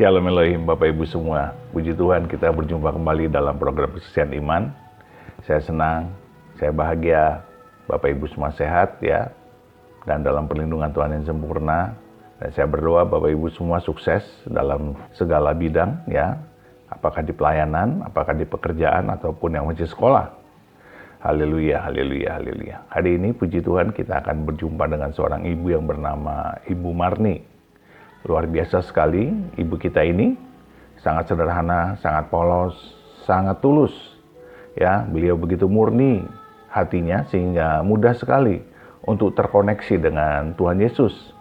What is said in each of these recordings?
Shalom Elohim Bapak Ibu semua. Puji Tuhan kita berjumpa kembali dalam program Kesaksian Iman. Saya senang, saya bahagia, Bapak Ibu semua sehat ya. Dan dalam perlindungan Tuhan yang sempurna. Dan saya berdoa Bapak Ibu semua sukses dalam segala bidang ya. Apakah di pelayanan, apakah di pekerjaan, ataupun yang masih sekolah. Haleluya, haleluya, haleluya. Hari ini puji Tuhan kita akan berjumpa dengan seorang ibu yang bernama Ibu Marni. Luar biasa sekali, ibu kita ini sangat sederhana, sangat polos, sangat tulus. Ya, beliau begitu murni hatinya sehingga mudah sekali untuk terkoneksi dengan Tuhan Yesus.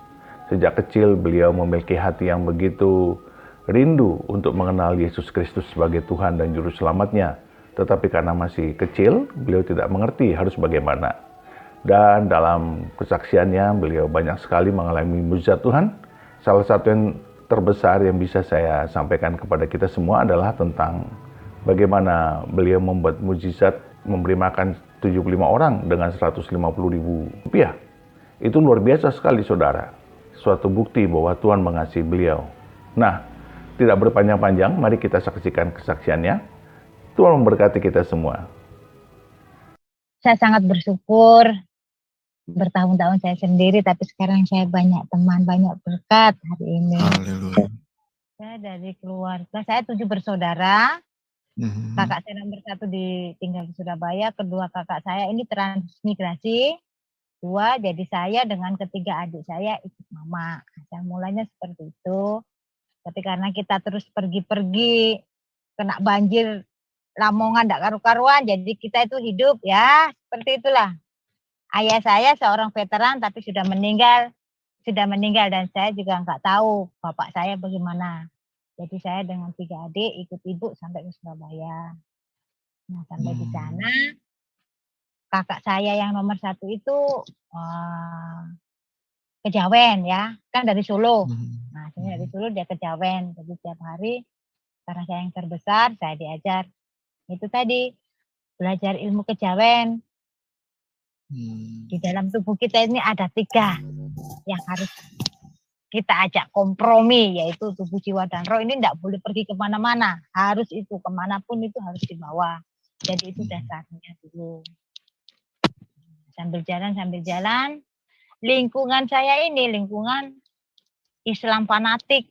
Sejak kecil beliau memiliki hati yang begitu rindu untuk mengenal Yesus Kristus sebagai Tuhan dan Juru Selamatnya. Tetapi karena masih kecil, beliau tidak mengerti harus bagaimana. Dan dalam kesaksiannya beliau banyak sekali mengalami mujizat Tuhan. Salah satu yang terbesar yang bisa saya sampaikan kepada kita semua adalah tentang bagaimana beliau membuat mujizat memberi makan 75 orang dengan 150.000 rupiah. Itu luar biasa sekali saudara. Suatu bukti bahwa Tuhan mengasihi beliau. Nah, tidak berpanjang-panjang, mari kita saksikan kesaksiannya. Tuhan memberkati kita semua. Saya sangat bersyukur. Bertahun-tahun saya sendiri, tapi sekarang saya banyak teman, banyak berkat hari ini. Haleluya. Saya dari keluarga, saya 7 bersaudara. Kakak saya nomor 1 tinggal di Surabaya, kedua kakak saya ini transmigrasi, 2 jadi saya dengan ketiga adik saya ikut mama. Saya mulainya seperti itu, tapi karena kita terus pergi-pergi, kena banjir, Lamongan tidak karu-karuan, jadi kita itu hidup ya seperti itulah. Ayah saya seorang veteran tapi sudah meninggal dan saya juga nggak tahu bapak saya bagaimana. Jadi saya dengan 3 adik ikut ibu sampai ke Surabaya. Nah sampai di sana kakak saya yang nomor 1 itu Kejawen ya, kan dari Solo. Nah saya dari Solo dia Kejawen, jadi tiap hari karena saya yang terbesar saya diajar itu tadi belajar ilmu Kejawen. Di dalam tubuh kita ini ada 3 yang harus kita ajak kompromi, yaitu tubuh, jiwa, dan roh ini tidak boleh pergi kemana-mana. Harus itu, kemanapun itu harus dibawa. Jadi itu dasarnya dulu. Sambil jalan, lingkungan saya ini, lingkungan Islam fanatik.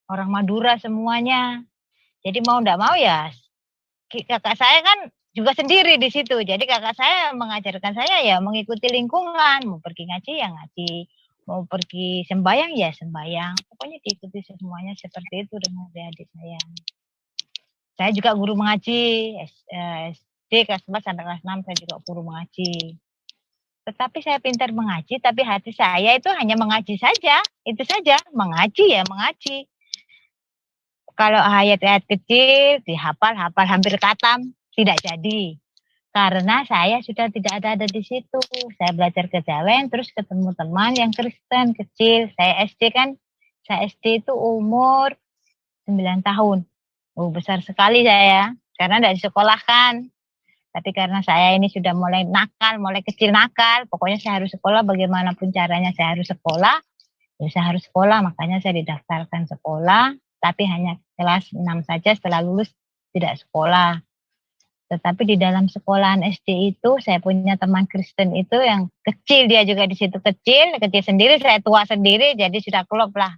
Orang Madura semuanya. Jadi mau tidak mau ya, kakak saya kan juga sendiri di situ. Jadi kakak saya mengajarkan saya ya mengikuti lingkungan. Mau pergi ngaji ya ngaji. Mau pergi sembahyang ya sembahyang. Pokoknya diikuti semuanya seperti itu dengan adik saya. Saya juga guru mengaji. SD kelas 4 sampai kelas 6 saya juga guru mengaji. Tetapi saya pintar mengaji. Tapi hati saya itu hanya mengaji saja. Itu saja. Mengaji ya mengaji. Kalau ayat-ayat kecil dihafal hampir khatam tidak jadi. Karena saya sudah tidak ada di situ. Saya belajar Kejawen terus ketemu teman yang Kristen kecil. Saya SD itu umur 9 tahun. Besar sekali saya karena tidak disekolahkan. Tapi karena saya ini sudah mulai nakal, mulai kecil nakal, pokoknya saya harus sekolah bagaimanapun caranya saya harus sekolah. Ya saya harus sekolah, makanya saya didaftarkan sekolah. Tapi hanya kelas 6 saja, setelah lulus tidak sekolah. Tetapi di dalam sekolahan SD itu saya punya teman Kristen itu yang kecil, dia juga di situ kecil sendiri, saya tua sendiri, jadi sudah klop lah.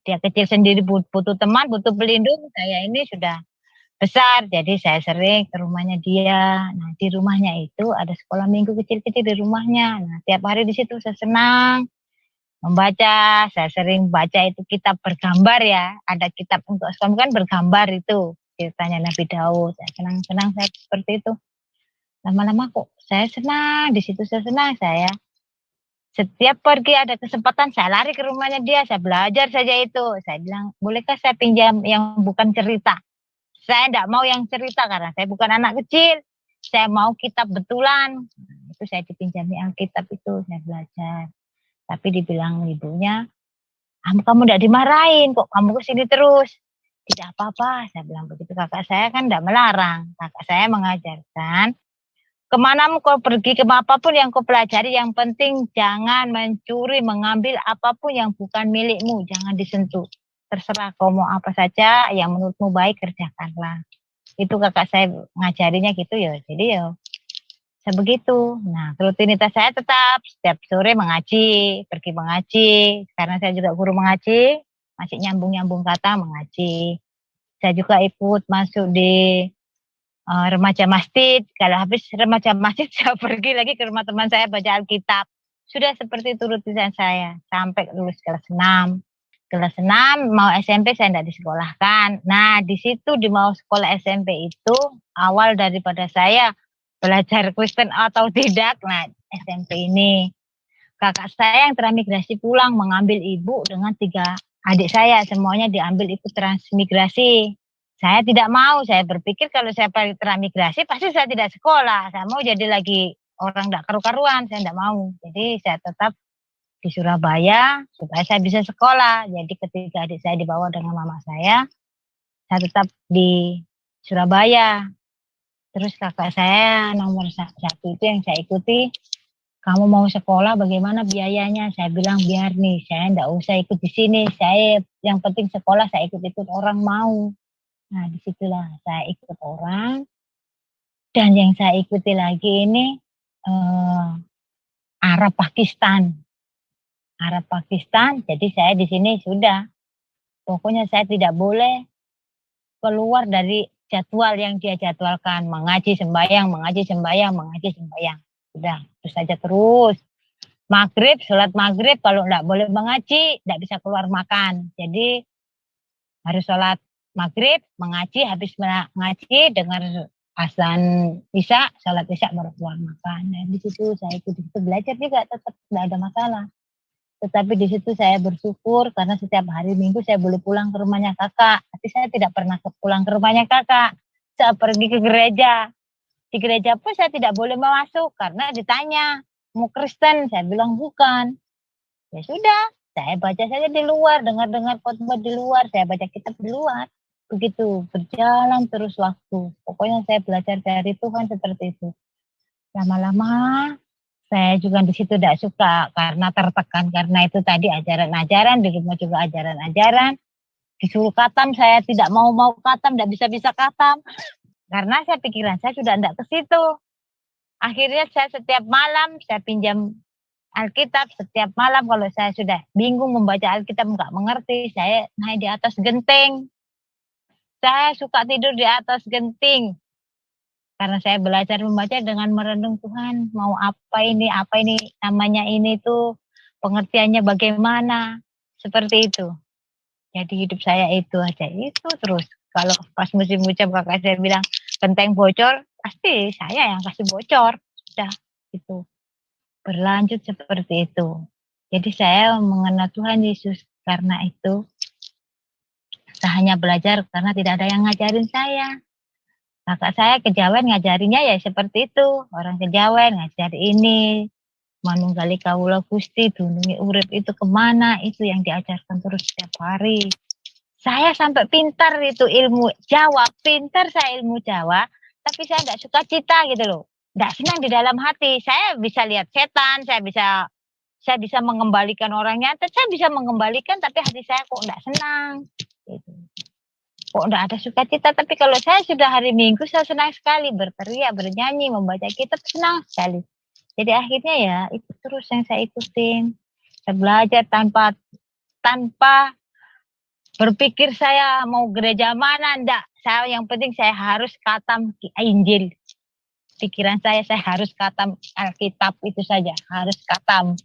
Dia kecil sendiri butuh teman, butuh pelindung, saya ini sudah besar, jadi saya sering ke rumahnya dia. Nah di rumahnya itu ada sekolah minggu kecil-kecil di rumahnya. Nah tiap hari di situ saya senang membaca, saya sering baca itu kitab bergambar ya. Ada kitab untuk sekolah kan bergambar itu. Ceritanya Nabi Daud. Saya senang saya seperti itu. Lama-lama kok saya senang, di situ saya senang saya. Setiap pergi ada kesempatan saya lari ke rumahnya dia, saya belajar saja itu. Saya bilang, bolehkah saya pinjam yang bukan cerita? Saya tidak mau yang cerita karena saya bukan anak kecil. Saya mau kitab betulan. Itu saya dipinjami Alkitab itu, saya belajar. Tapi dibilang ibunya, kamu tidak dimarahin kok, kamu kesini terus. Tidak apa-apa, saya bilang begitu. Kakak saya kan tidak melarang. Kakak saya mengajarkan, kemana kau pergi, apapun yang kau pelajari, yang penting jangan mencuri, mengambil apapun yang bukan milikmu, jangan disentuh. terserah kau mau apa saja, yang menurutmu baik kerjakanlah. Itu kakak saya ngajarinya gitu ya, jadi ya sebegitu. Nah, rutinitas saya tetap setiap sore mengaji, pergi mengaji, karena saya juga guru mengaji, masih nyambung-nyambung kata mengaji. Saya juga ikut masuk di remaja masjid. Kalau habis remaja masjid saya pergi lagi ke rumah teman saya baca Alkitab. Sudah seperti itu rutinitas saya sampai lulus kelas 6. Kelas 6 mau SMP saya tidak disekolahkan. Nah, di situ di mau sekolah SMP itu awal daripada saya belajar Kristen atau tidak. Nah, SMP ini kakak saya yang transmigrasi pulang mengambil ibu dengan 3 adik saya, semuanya diambil ikut transmigrasi. Saya tidak mau, saya berpikir kalau saya transmigrasi pasti saya tidak sekolah. Saya mau jadi lagi orang tidak karu-karuan, saya tidak mau. Jadi saya tetap di Surabaya supaya saya bisa sekolah. Jadi ketika adik saya dibawa dengan mama saya tetap di Surabaya. Terus kakak saya nomor 1 itu yang saya ikuti, kamu mau sekolah bagaimana biayanya? Saya bilang biar nih, saya enggak usah ikut di sini. Saya yang penting sekolah saya ikut-ikut orang mau. Nah, disitulah saya ikut orang. Dan yang saya ikuti lagi ini Arab Pakistan. Arab Pakistan, jadi saya di sini sudah. Pokoknya saya tidak boleh keluar dari jadwal yang dia jadwalkan. Mengaji sembahyang, mengaji sembahyang, mengaji sembahyang. Sudah, terus saja terus. Maghrib, sholat maghrib, kalau enggak boleh mengaji, enggak bisa keluar makan. Jadi harus sholat maghrib, mengaji, habis mengaji, dengar azan isya, sholat isya baru keluar makan. Nah, di situ saya ikut belajar juga tetap enggak ada masalah. Tetapi di situ saya bersyukur karena setiap hari Minggu saya boleh pulang ke rumahnya kakak. Tapi saya tidak pernah pulang ke rumahnya kakak. Saya pergi ke gereja. Di gereja pun saya tidak boleh masuk karena ditanya, mau Kristen? Saya bilang bukan. Ya sudah, saya baca saja di luar, dengar-dengar khotbah di luar, saya baca kitab di luar. Begitu, berjalan terus waktu. Pokoknya saya belajar dari Tuhan seperti itu. Lama-lama saya juga di situ tidak suka karena tertekan karena itu tadi ajaran-ajaran, di rumah juga ajaran-ajaran. Disuruh katam, saya tidak mau katam, tidak bisa katam. Karena saya pikiran saya sudah tidak ke situ. Akhirnya saya setiap malam saya pinjam Alkitab, setiap malam kalau saya sudah bingung membaca Alkitab enggak mengerti, saya naik di atas genting. Saya suka tidur di atas genting. Karena saya belajar membaca dengan merenung Tuhan, mau apa ini namanya ini tuh pengertiannya bagaimana, seperti itu. Jadi hidup saya itu aja, itu terus. Kalau pas musim hujan kakak saya bilang genteng bocor, pasti saya yang kasih bocor. Sudah, itu. Berlanjut seperti itu. Jadi saya mengenal Tuhan Yesus karena itu. Saya hanya belajar karena tidak ada yang ngajarin saya. Kakak saya kejawen ngajarinya ya seperti itu. Orang kejawen ngajar ini. Manunggali kawula Gusti, dunungi urip itu kemana. Itu yang diajarkan terus setiap hari. Saya sampai pintar itu ilmu Jawa. Pintar saya ilmu Jawa. Tapi saya tidak suka cita gitu loh. Tidak senang di dalam hati. Saya bisa lihat setan. Saya bisa mengembalikan orangnya. Saya bisa mengembalikan tapi hati saya kok tidak senang. Gitu. Kok enggak ada sukacita, tapi kalau saya sudah hari Minggu saya senang sekali berteriak, bernyanyi, membaca kitab senang sekali. Jadi akhirnya ya itu terus yang saya ikutin. Saya belajar tanpa berpikir saya mau gereja mana, enggak. Saya yang penting saya harus khatam Injil. Pikiran saya harus khatam Alkitab itu saja, harus khatam.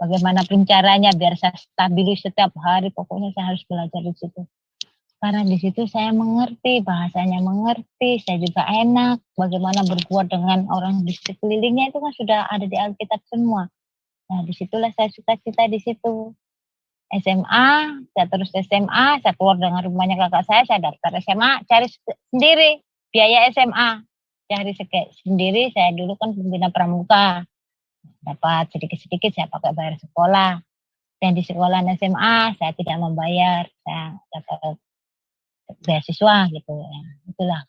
Bagaimanapun caranya biar saya stabil setiap hari, pokoknya saya harus belajar di situ. Karena di situ saya mengerti, bahasanya mengerti, saya juga enak. Bagaimana berbuat dengan orang di sekelilingnya itu kan sudah ada di Alkitab semua. Nah disitulah saya suka cita di situ. SMA, saya terus SMA, saya keluar dengan rumahnya kakak saya daftar SMA, cari sendiri biaya SMA. Cari sendiri, saya dulu kan pembina pramuka. Dapat sedikit-sedikit saya pakai bayar sekolah. Dan di sekolah SMA saya tidak membayar, saya dapat beasiswa gitu ya. Itulah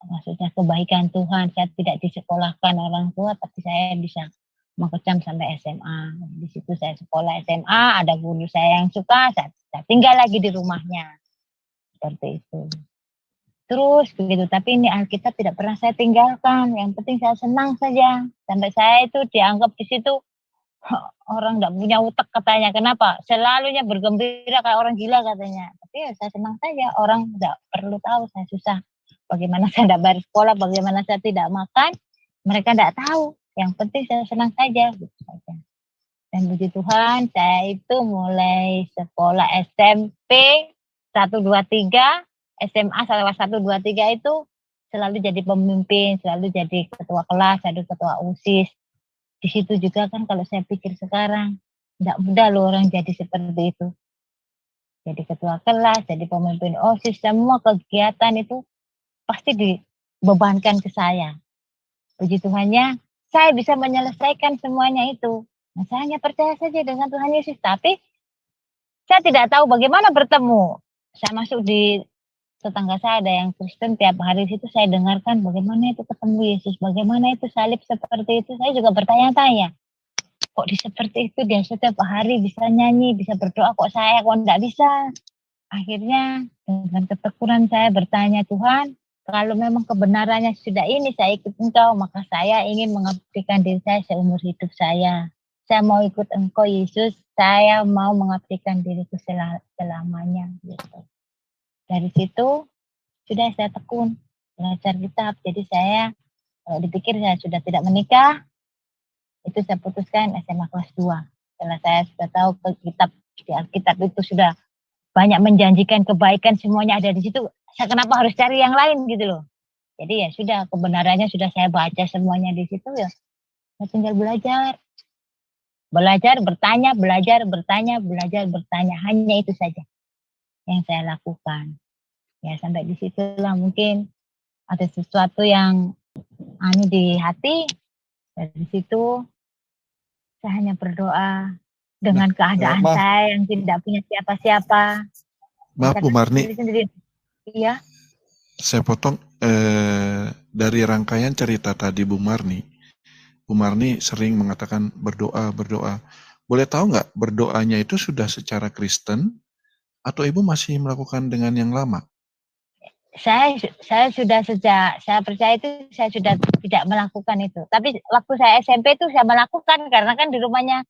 maksudnya kebaikan Tuhan. Saya tidak disekolahkan orang tua tapi saya bisa mengecam sampai SMA. Di situ saya sekolah SMA, ada guru saya yang suka, saya tinggal lagi di rumahnya. Seperti itu. Terus begitu, tapi ini Alkitab tidak pernah saya tinggalkan. Yang penting saya senang saja. Sampai saya itu dianggap di situ orang nggak punya utek katanya. Kenapa? Selalunya bergembira kayak orang gila katanya. Tapi ya saya senang saja. Orang nggak perlu tahu saya susah. Bagaimana saya tidak bayar sekolah, bagaimana saya tidak makan, mereka tidak tahu. Yang penting saya senang saja. Gitu saja. Dan puji Tuhan, saya itu mulai sekolah SMP 1, 2, 3, SMA salah 1, 2, 3 itu selalu jadi pemimpin, selalu jadi ketua kelas, jadi ketua OSIS. Di situ juga kan kalau saya pikir sekarang, tidak mudah loh orang jadi seperti itu. Jadi ketua kelas, jadi pemimpin OSIS, semua kegiatan itu pasti dibebankan ke saya. Puji Tuhannya, saya bisa menyelesaikan semuanya itu. Nah, saya hanya percaya saja dengan Tuhan Yesus, tapi saya tidak tahu bagaimana bertemu. Saya masuk di tetangga saya ada yang Kristen, tiap hari situ saya dengarkan bagaimana itu ketemu Yesus, bagaimana itu salib seperti itu. Saya juga bertanya-tanya, kok seperti itu dia setiap hari bisa nyanyi, bisa berdoa, kok saya kok enggak bisa. Akhirnya dengan ketekunan saya bertanya, Tuhan, kalau memang kebenarannya sudah ini saya ikut Engkau, maka saya ingin mengabdikan diri saya seumur hidup saya. Saya mau ikut Engkau Yesus, saya mau mengabdikan diriku selamanya. Gitu. Dari situ sudah saya tekun belajar kitab. Jadi saya kalau dipikir saya sudah tidak menikah, itu saya putuskan SMA kelas 2. Setelah saya sudah tahu kitab di Alkitab itu sudah banyak menjanjikan kebaikan, semuanya ada di situ. Saya kenapa harus cari yang lain gitu loh. Jadi ya sudah kebenarannya sudah saya baca semuanya di situ ya. Saya tinggal belajar. Belajar, bertanya, belajar, bertanya, belajar, bertanya. Hanya itu saja yang saya lakukan. Ya sampai di situlah mungkin ada sesuatu yang di hati. Dari situ saya hanya berdoa dengan keadaan saya yang tidak punya siapa-siapa. Maaf Bu Marni. Iya. Saya potong dari rangkaian cerita tadi Bu Marni sering mengatakan berdoa. Boleh tahu nggak berdoanya itu sudah secara Kristen atau Ibu masih melakukan dengan yang lama? Saya sudah sejak saya percaya itu saya sudah tidak melakukan itu. Tapi waktu saya SMP itu saya melakukan karena kan di rumahnya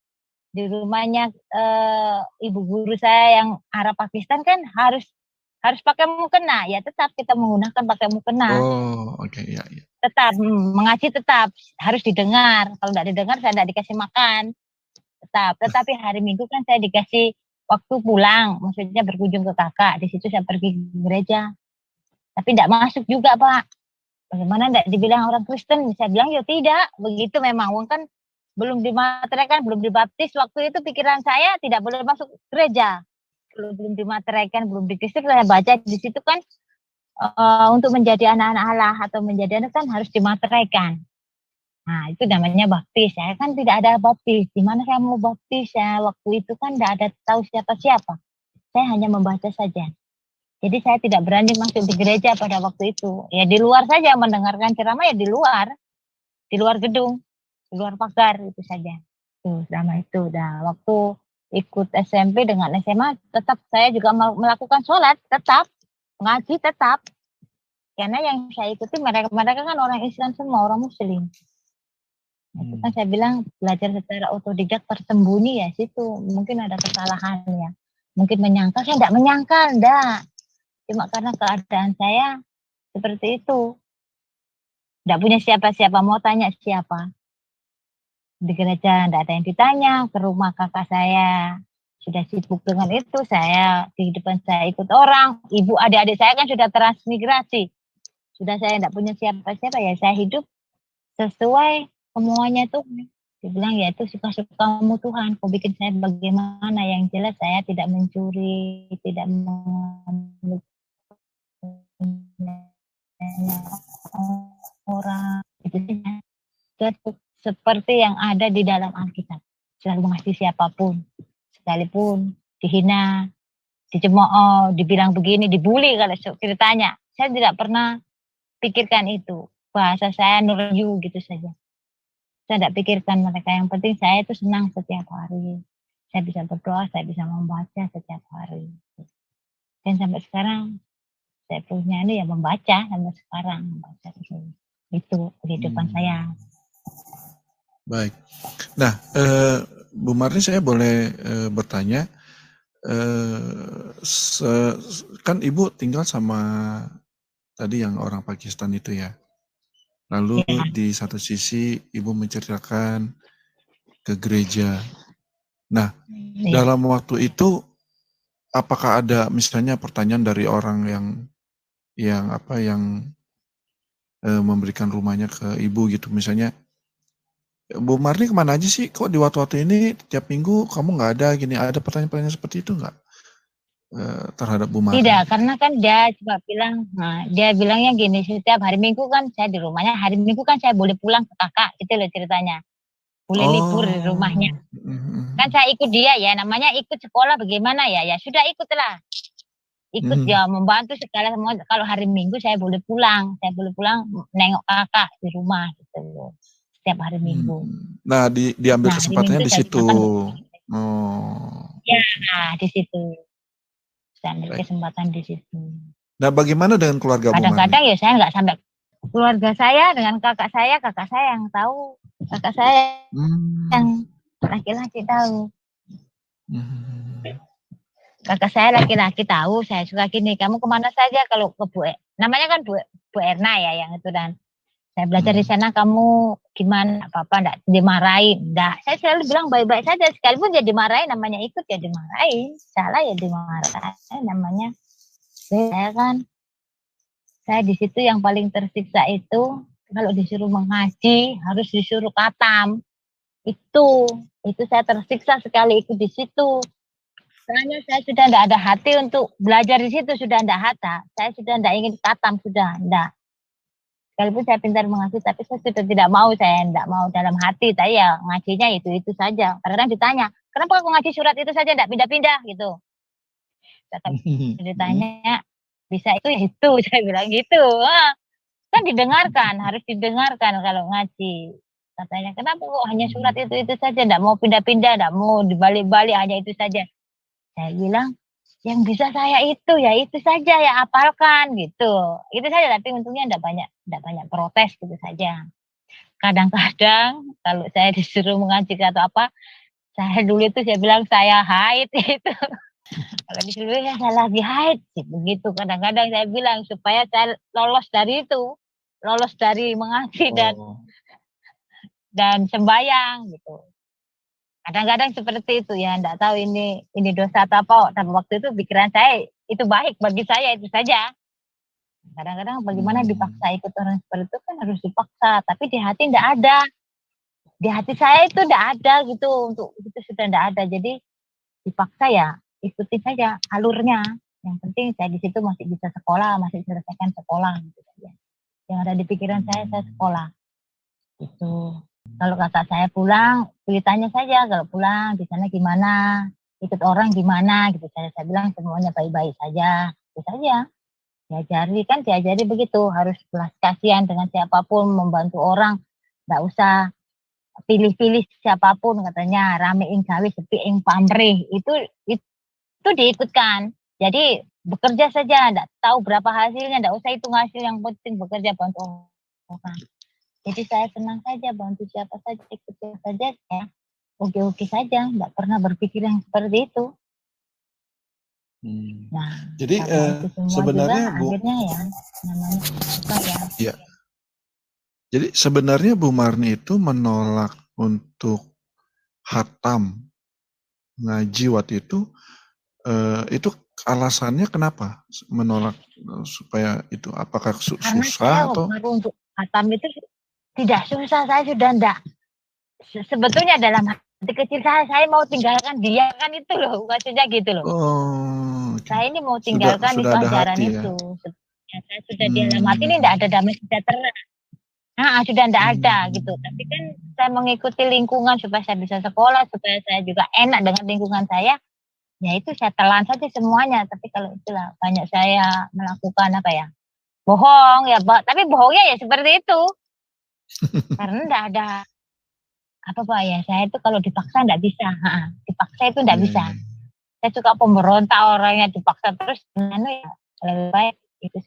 ibu guru saya yang Arab Pakistan kan harus pakai mukena. Ya tetap kita menggunakan pakai mukena. Oh, oke, ya. Tetap mengaji tetap harus didengar. Kalau tidak didengar saya tidak dikasih makan. Tetapi hari Minggu kan saya dikasih waktu pulang, maksudnya berkunjung ke kakak. Di situ saya pergi ke gereja. Tapi tidak masuk juga Pak. Bagaimana tidak dibilang orang Kristen? Saya bilang ya tidak. Begitu memang. Kan belum dimateraikan, belum dibaptis. Waktu itu pikiran saya tidak boleh masuk gereja. Belum dimateraikan, belum dikristik. Saya baca di situ kan untuk menjadi anak-anak Allah atau menjadi anak kan harus dimateraikan. Nah itu namanya baptis. Saya kan tidak ada baptis. Di mana saya mau baptis? Ya waktu itu kan tidak ada tahu siapa-siapa. Saya hanya membaca saja. Jadi saya tidak berani masuk di gereja pada waktu itu. Ya di luar saja mendengarkan ceramah ya di luar gedung, di luar pagar itu saja. Tuh selama itu. Nah waktu ikut SMP dengan SMA tetap saya juga melakukan sholat, tetap ngaji tetap. Karena yang saya ikuti mereka kan orang Islam semua, orang Muslim. Nah, itu kan saya bilang belajar secara otodidak tersembunyi ya situ. Mungkin ada kesalahan ya. Mungkin menyangkal, saya tidak menyangkal, enggak. Cuma karena keadaan saya seperti itu. Tidak punya siapa-siapa, mau tanya siapa. Di gereja tidak ada yang ditanya, ke rumah kakak saya. Sudah sibuk dengan itu, saya kehidupan saya ikut orang. Ibu adik-adik saya kan sudah transmigrasi. Sudah saya tidak punya siapa-siapa, ya saya hidup sesuai semuanya itu. Dibilang ya itu suka-sukamu Tuhan, kau bikin saya bagaimana. Yang jelas saya tidak mencuri, tidak mengambil orang itu seperti yang ada di dalam Alkitab. Selalu mengasihi siapapun, sekalipun dihina, dicemooh, dibilang begini, dibully kalau ceritanya. Saya tidak pernah pikirkan itu. Bahasa saya nurju gitu saja. Saya tidak pikirkan mereka, yang penting saya itu senang setiap hari. Saya bisa berdoa, saya bisa membaca setiap hari. Dan sampai sekarang saya punya ini ya membaca sampai sekarang membaca itu kehidupan saya. Baik. Nah, Bu Marni saya boleh bertanya, kan Ibu tinggal sama tadi yang orang Pakistan itu ya. Lalu di satu sisi Ibu menceritakan ke gereja. Nah, dalam waktu itu apakah ada misalnya pertanyaan dari orang yang memberikan rumahnya ke Ibu gitu, misalnya, Bu Marni kemana aja sih? Kok di waktu-waktu ini tiap minggu kamu nggak ada gini? Ada pertanyaan-pertanyaan seperti itu nggak terhadap Bu Marni? Tidak, karena kan dia cuma bilang, dia bilangnya gini, setiap hari Minggu kan saya di rumahnya, hari Minggu kan saya boleh pulang ke kakak, gitu loh ceritanya. Boleh libur di rumahnya. Kan saya ikut dia ya, namanya ikut sekolah bagaimana ya, ya sudah ikutlah. Ikut ya membantu segala semua. Kalau hari Minggu saya boleh pulang nengok kakak di rumah gitu loh. Setiap hari Minggu. Nah, diambil kesempatannya di situ. Ya, di situ. Saya ambil kesempatan di situ. Nah, bagaimana dengan keluarga Bu Marni? Kadang-kadang ya saya nggak sampai keluarga saya dengan kakak saya yang tahu, kakak saya yang laki-laki tahu. Kakak saya laki-laki tahu saya suka gini, kamu kemana saja kalau ke namanya kan Bu Erna ya yang itu, dan saya belajar di sana, kamu gimana, apa-apa enggak dimarahin, enggak. Saya selalu bilang baik-baik saja, sekalipun dia dimarahin, namanya ikut ya dimarahin, salah ya dimarahin namanya. Saya di situ yang paling tersiksa itu kalau disuruh mengaji harus disuruh khatam. Itu saya tersiksa sekali ikut di situ. Soalnya saya sudah tidak ada hati untuk belajar di situ, sudah tidak hata. Saya sudah tidak ingin khatam, sudah tidak. Sekalipun saya pintar mengaji, tapi saya sudah tidak mau, saya tidak mau dalam hati. Saya ngajinya itu saja. Kadang-kadang ditanya, kenapa aku ngaji surat itu saja, tidak pindah-pindah gitu. Ditanya, bisa itu, saya bilang gitu. Kan didengarkan, harus didengarkan kalau ngaji. Katanya, kenapa kok hanya surat itu saja, tidak mau pindah-pindah, tidak mau dibalik-balik, hanya itu saja. Saya bilang, yang bisa saya itu saja ya, apalkan gitu. Itu saja, tapi untungnya tidak banyak protes gitu saja. Kadang-kadang kalau saya disuruh mengaji atau apa, saya dulu itu saya bilang saya haid itu. Kalau disuruh ya saya lagi haid, begitu. Kadang-kadang saya bilang supaya saya lolos dari mengaji dan sembahyang gitu. Kadang-kadang seperti itu ya, enggak tahu ini dosa atau apa. Tapi waktu itu pikiran saya itu baik bagi saya, itu saja. Kadang-kadang bagaimana dipaksa ikut orang seperti itu, kan harus dipaksa. Tapi di hati enggak ada. Di hati saya itu enggak ada gitu, untuk itu sudah enggak ada. Jadi dipaksa ya, ikuti saja alurnya. Yang penting saya di situ masih bisa sekolah, masih selesaikan sekolah gitu saja. Yang ada di pikiran saya sekolah. Itu. Kalau kakak saya pulang, ditanya saja kalau pulang di sana gimana, ikut orang gimana gitu. Saya bilang semuanya baik-baik saja, itu saja. Diajari begitu, harus belas kasihan dengan siapapun, membantu orang, nggak usah pilih-pilih siapapun, katanya ramein gawe sepi ing pamrih, itu diikutkan. Jadi bekerja saja, nggak tahu berapa hasilnya, nggak usah hitung hasil, yang penting bekerja bantu orang. Jadi saya senang saja bantu siapa saja, ikut siapa saja, ya oke-oke saja, nggak pernah berpikir yang seperti itu. Nah, jadi sebenarnya juga, Bu, akhirnya ya namanya suka ya. Iya. Jadi sebenarnya Bu Marni itu menolak untuk khatam ngaji waktu itu alasannya kenapa menolak supaya itu? Apakah susah atau? Karena saya untuk khatam itu tidak susah, saya sudah enggak. Sebetulnya dalam hati kecil saya mau tinggalkan dia, kan itu loh, maksudnya gitu loh. Okay. Saya ini mau tinggalkan itu ajaran itu. Ya, saya sudah di dalam hati ini enggak ada damai sejahtera. Sudah enggak ada gitu. Tapi kan saya mengikuti lingkungan supaya saya bisa sekolah, supaya saya juga enak dengan lingkungan saya. Ya itu saya telan saja semuanya. Tapi kalau itulah banyak saya melakukan bohong ya, tapi bohongnya ya seperti itu. Karena enggak ada apa Pak ya, saya itu kalau dipaksa enggak bisa. Dipaksa itu enggak bisa. Iya. Saya suka pemberontak, orangnya dipaksa terus, ya lebih baik itu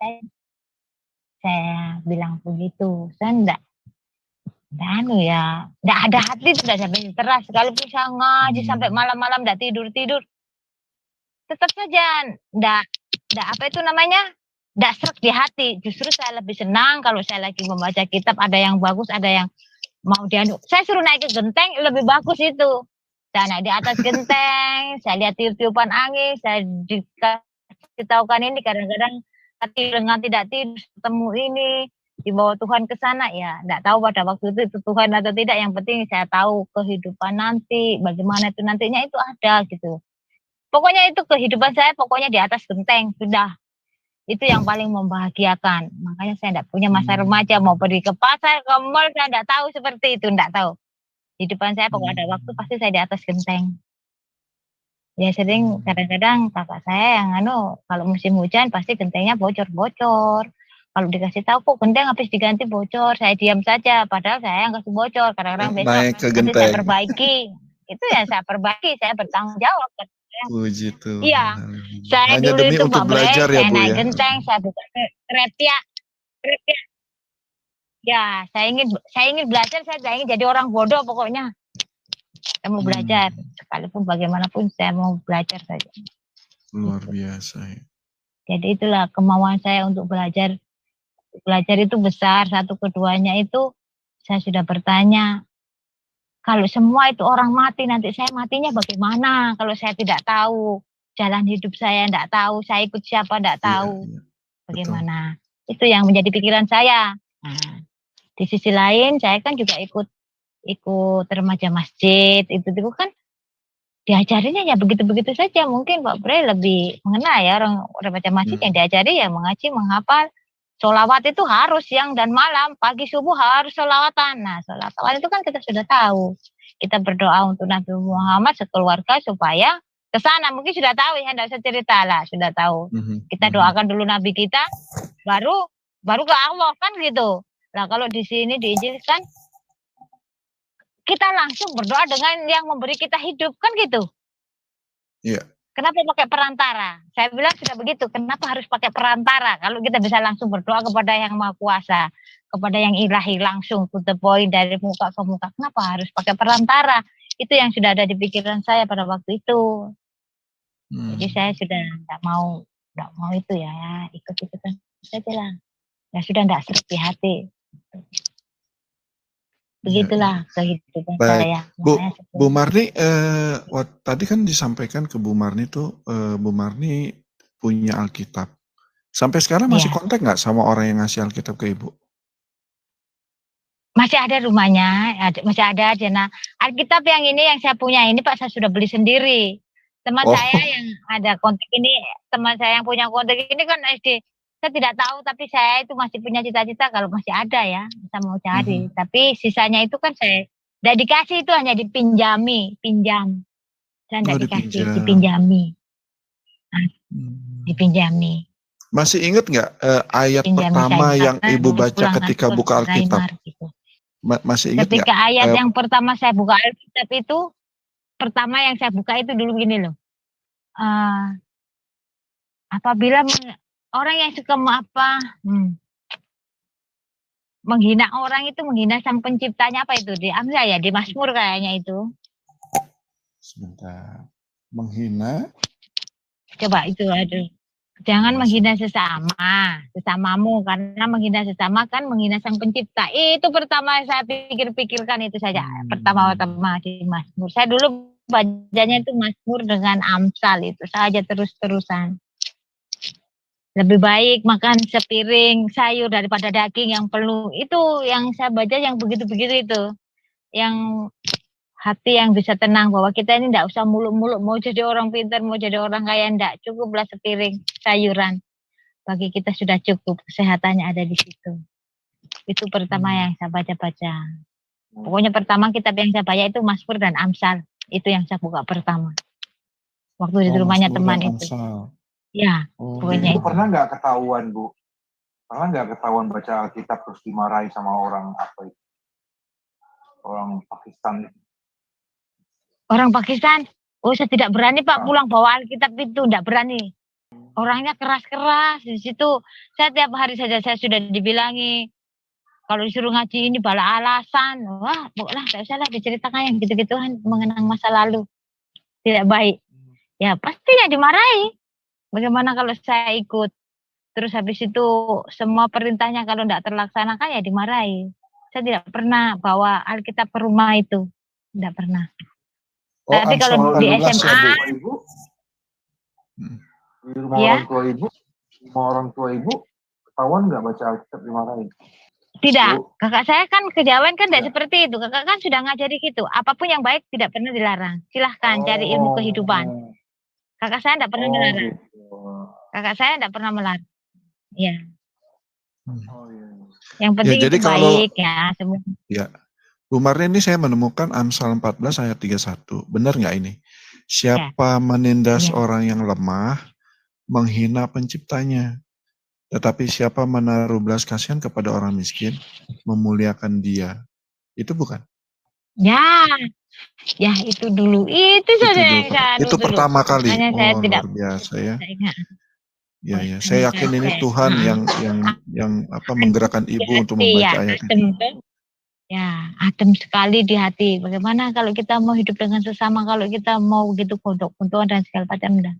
saya bilang begitu. Saya enggak ada hati itu, enggak sampai teras. Sekalipun saya ngaji sampai malam-malam enggak tidur-tidur, tetap saja enggak apa itu namanya, enggak sreg di hati. Justru saya lebih senang kalau saya lagi membaca kitab, ada yang bagus, ada yang mau dianu. Saya suruh naik ke genteng, lebih bagus itu. Saya naik di atas genteng, saya lihat tiup-tiupan angin, saya dikasih tahukan ini, kadang-kadang hati dengan tidak tidur, ketemu ini, dibawa Tuhan ke sana, ya enggak tahu pada waktu itu Tuhan atau tidak, yang penting saya tahu kehidupan nanti, bagaimana itu nantinya itu ada gitu. Pokoknya itu kehidupan saya, pokoknya di atas genteng, sudah. Itu yang paling membahagiakan. Makanya saya enggak punya masa remaja, mau pergi ke pasar, ke mall, saya enggak tahu seperti itu, enggak tahu. Di depan saya pokoknya ada waktu, pasti saya di atas genteng. Ya sering kadang-kadang kakak saya yang kalau musim hujan pasti gentengnya bocor-bocor. Kalau dikasih tahu kok genteng habis diganti bocor, saya diam saja. Padahal saya yang kasih bocor. Kadang-kadang besok Naik ke nanti saya genteng. perbaiki. Itu ya saya perbaiki, saya bertanggung jawab. Puji Tuhan. Iya, saya Hanya dulu demi itu untuk Mbak Bre, belajar ya saya Bu naik ya. genteng, saya buka krepia. Ya, saya ingin belajar, saya ingin jadi orang bodoh pokoknya. Saya mau belajar, sekalipun bagaimanapun saya mau belajar saja. Luar biasa ya. Jadi itulah kemauan saya untuk belajar. Belajar itu besar, satu keduanya itu saya sudah bertanya, kalau semua itu orang mati, nanti saya matinya bagaimana? Kalau saya tidak tahu, jalan hidup saya tidak tahu, saya ikut siapa tidak tahu. Iya, Bagaimana? Betul. Itu yang menjadi pikiran saya. Nah, di sisi lain saya kan juga ikut remaja masjid, itu kan diajarinya ya begitu-begitu saja. Mungkin Pak Bre lebih mengenal ya, orang remaja masjid yang diajari ya mengaji, menghafal. Sholawat itu harus siang dan malam, pagi subuh harus sholawatan. Nah, sholawat itu kan kita sudah tahu. Kita berdoa untuk Nabi Muhammad sekeluarga supaya ke sana. Mungkin sudah tahu ya, enggak usah cerita lah, sudah tahu. Kita doakan dulu Nabi kita, baru ke Allah kan gitu. Nah, kalau di sini di Injil kan kita langsung berdoa dengan yang memberi kita hidup kan gitu. Iya. Kenapa pakai perantara? Saya bilang sudah begitu. Kenapa harus pakai perantara? Kalau kita bisa langsung berdoa kepada Yang Maha Kuasa, kepada Yang Ilahi langsung to the point dari muka ke muka. Kenapa harus pakai perantara? Itu yang sudah ada di pikiran saya pada waktu itu. Jadi saya sudah nggak mau itu ya, ikut-ikutan saja lah. Ya sudah nggak sreg di hati. Begitulah kehidupan saya. Bu Marni, tadi kan disampaikan ke Bu Marni tuh, Bu Marni punya Alkitab. Sampai sekarang masih kontak nggak sama orang yang ngasih Alkitab ke Ibu? Masih ada rumahnya, masih ada. Nah, Alkitab yang ini yang saya punya ini Pak, saya sudah beli sendiri. Teman saya yang ada kontak ini, teman saya yang punya kontak ini kan SD. Saya tidak tahu, tapi saya itu masih punya cita-cita kalau masih ada ya, saya mau cari. Tapi sisanya itu kan saya tidak dikasih, itu hanya pinjam. Saya tidak dikasih, dipinjami. Nah, dipinjami. Masih ingat nggak ayat pertama yang Ibu baca ketika buka Alkitab? Gitu. Masih ingat ketika ayat yang pertama saya buka Alkitab itu, pertama yang saya buka itu dulu gini loh. Apabila orang yang suka menghina orang itu menghina sang penciptanya, apa itu di Amsal ya, di Mazmur kayaknya itu. Sebentar. Menghina? Coba itu aduh. Jangan menghina sesamamu, karena menghina sesama kan menghina sang pencipta. Itu pertama saya pikirkan itu saja. Pertama-tama di Mazmur. Saya dulu bacanya itu Mazmur dengan Amsal, itu saja terus-terusan. Lebih baik makan sepiring sayur daripada daging yang penuh. Itu yang saya baca yang begitu-begitu itu. Yang hati yang bisa tenang bahwa kita ini tidak usah muluk-muluk mau jadi orang pintar, mau jadi orang kaya, tidak. Cukuplah sepiring sayuran. Bagi kita sudah cukup, kesehatannya ada di situ. Itu pertama yang saya baca-baca. Pokoknya pertama kitab yang saya baca itu Mazmur dan Amsal. Itu yang saya buka pertama. Waktu di rumahnya teman itu. Ya, pokoknya itu pernah nggak ketahuan Bu? Pernah nggak ketahuan baca Alkitab terus dimarahi sama orang apa itu? orang Pakistan? Orang Pakistan? Oh, saya tidak berani Pak pulang bawa Alkitab itu, tidak berani. Orangnya keras-keras di situ. Saya tiap hari saja saya sudah dibilangi, kalau disuruh ngaji ini bala alasan. Wah, pokoknya tidak usah lah diceritakan yang gitu-gituan mengenang masa lalu. Tidak baik. Ya pastinya dimarahi. Bagaimana kalau saya ikut? Terus habis itu semua perintahnya kalau tidak terlaksanakan ya dimarahi. Saya tidak pernah bawa Alkitab ke rumah itu. Tidak pernah. Oh, Tapi kalau di 18 SMA, ya, Bu? Ibu, di rumah ya, orang tua ibu, ketahuan nggak baca Alkitab dimarahin? tidak. Bu. Kakak saya kan kejawen kan tidak Ya. seperti itu. Kakak kan sudah ngajari gitu. Apapun yang baik tidak pernah dilarang. Silahkan cari ilmu kehidupan. Kakak saya tidak pernah melarang. Gitu. Kakak saya tidak pernah melarang. Ya. Oh, iya. Yang penting jadi itu kalau- baik ya semua. Ya, Bu Marni, ini saya menemukan Amsal 14 ayat 31. Benar nggak ini? Siapa menindas Ya. orang yang lemah, menghina penciptanya. Tetapi siapa menaruh belas kasihan kepada orang miskin, memuliakan dia. Itu bukan? Ya, ya itu dulu. Itu saja dulu. yang saya Itu dulu. pertama kali. Makanya saya tidak Luar biasa ya. saya ingat. Ya. Saya yakin ini Tuhan yang menggerakkan ibu untuk membaca ayat ini. Ya, adem sekali di hati. Bagaimana kalau kita mau hidup dengan sesama, kalau kita mau gitu gontok-gontokan dan segala macam dah.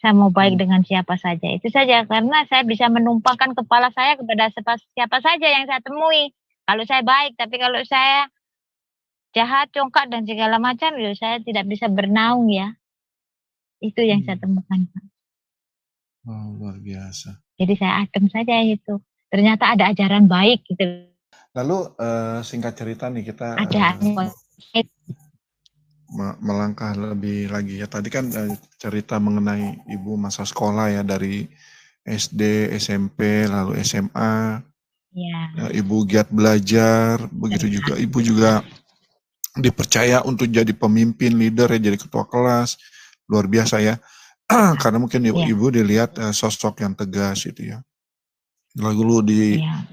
Saya mau baik dengan siapa saja. Itu saja karena saya bisa menumpahkan kepala saya kepada siapa saja yang saya temui. Kalau saya baik, tapi kalau saya jahat, congkak dan segala macam, ya saya tidak bisa bernaung ya. Itu yang saya temukan. Oh, luar biasa. Jadi saya adem saja itu. Ternyata ada ajaran baik gitu. Lalu singkat cerita nih kita Ada melangkah lebih lagi ya. Tadi kan cerita mengenai ibu masa sekolah ya, dari SD, SMP, lalu SMA. Ya. Ibu giat belajar, begitu juga ibu juga dipercaya untuk jadi pemimpin, leader ya, jadi ketua kelas. Luar biasa ya. Karena mungkin ibu dilihat sosok yang tegas itu ya. Lalu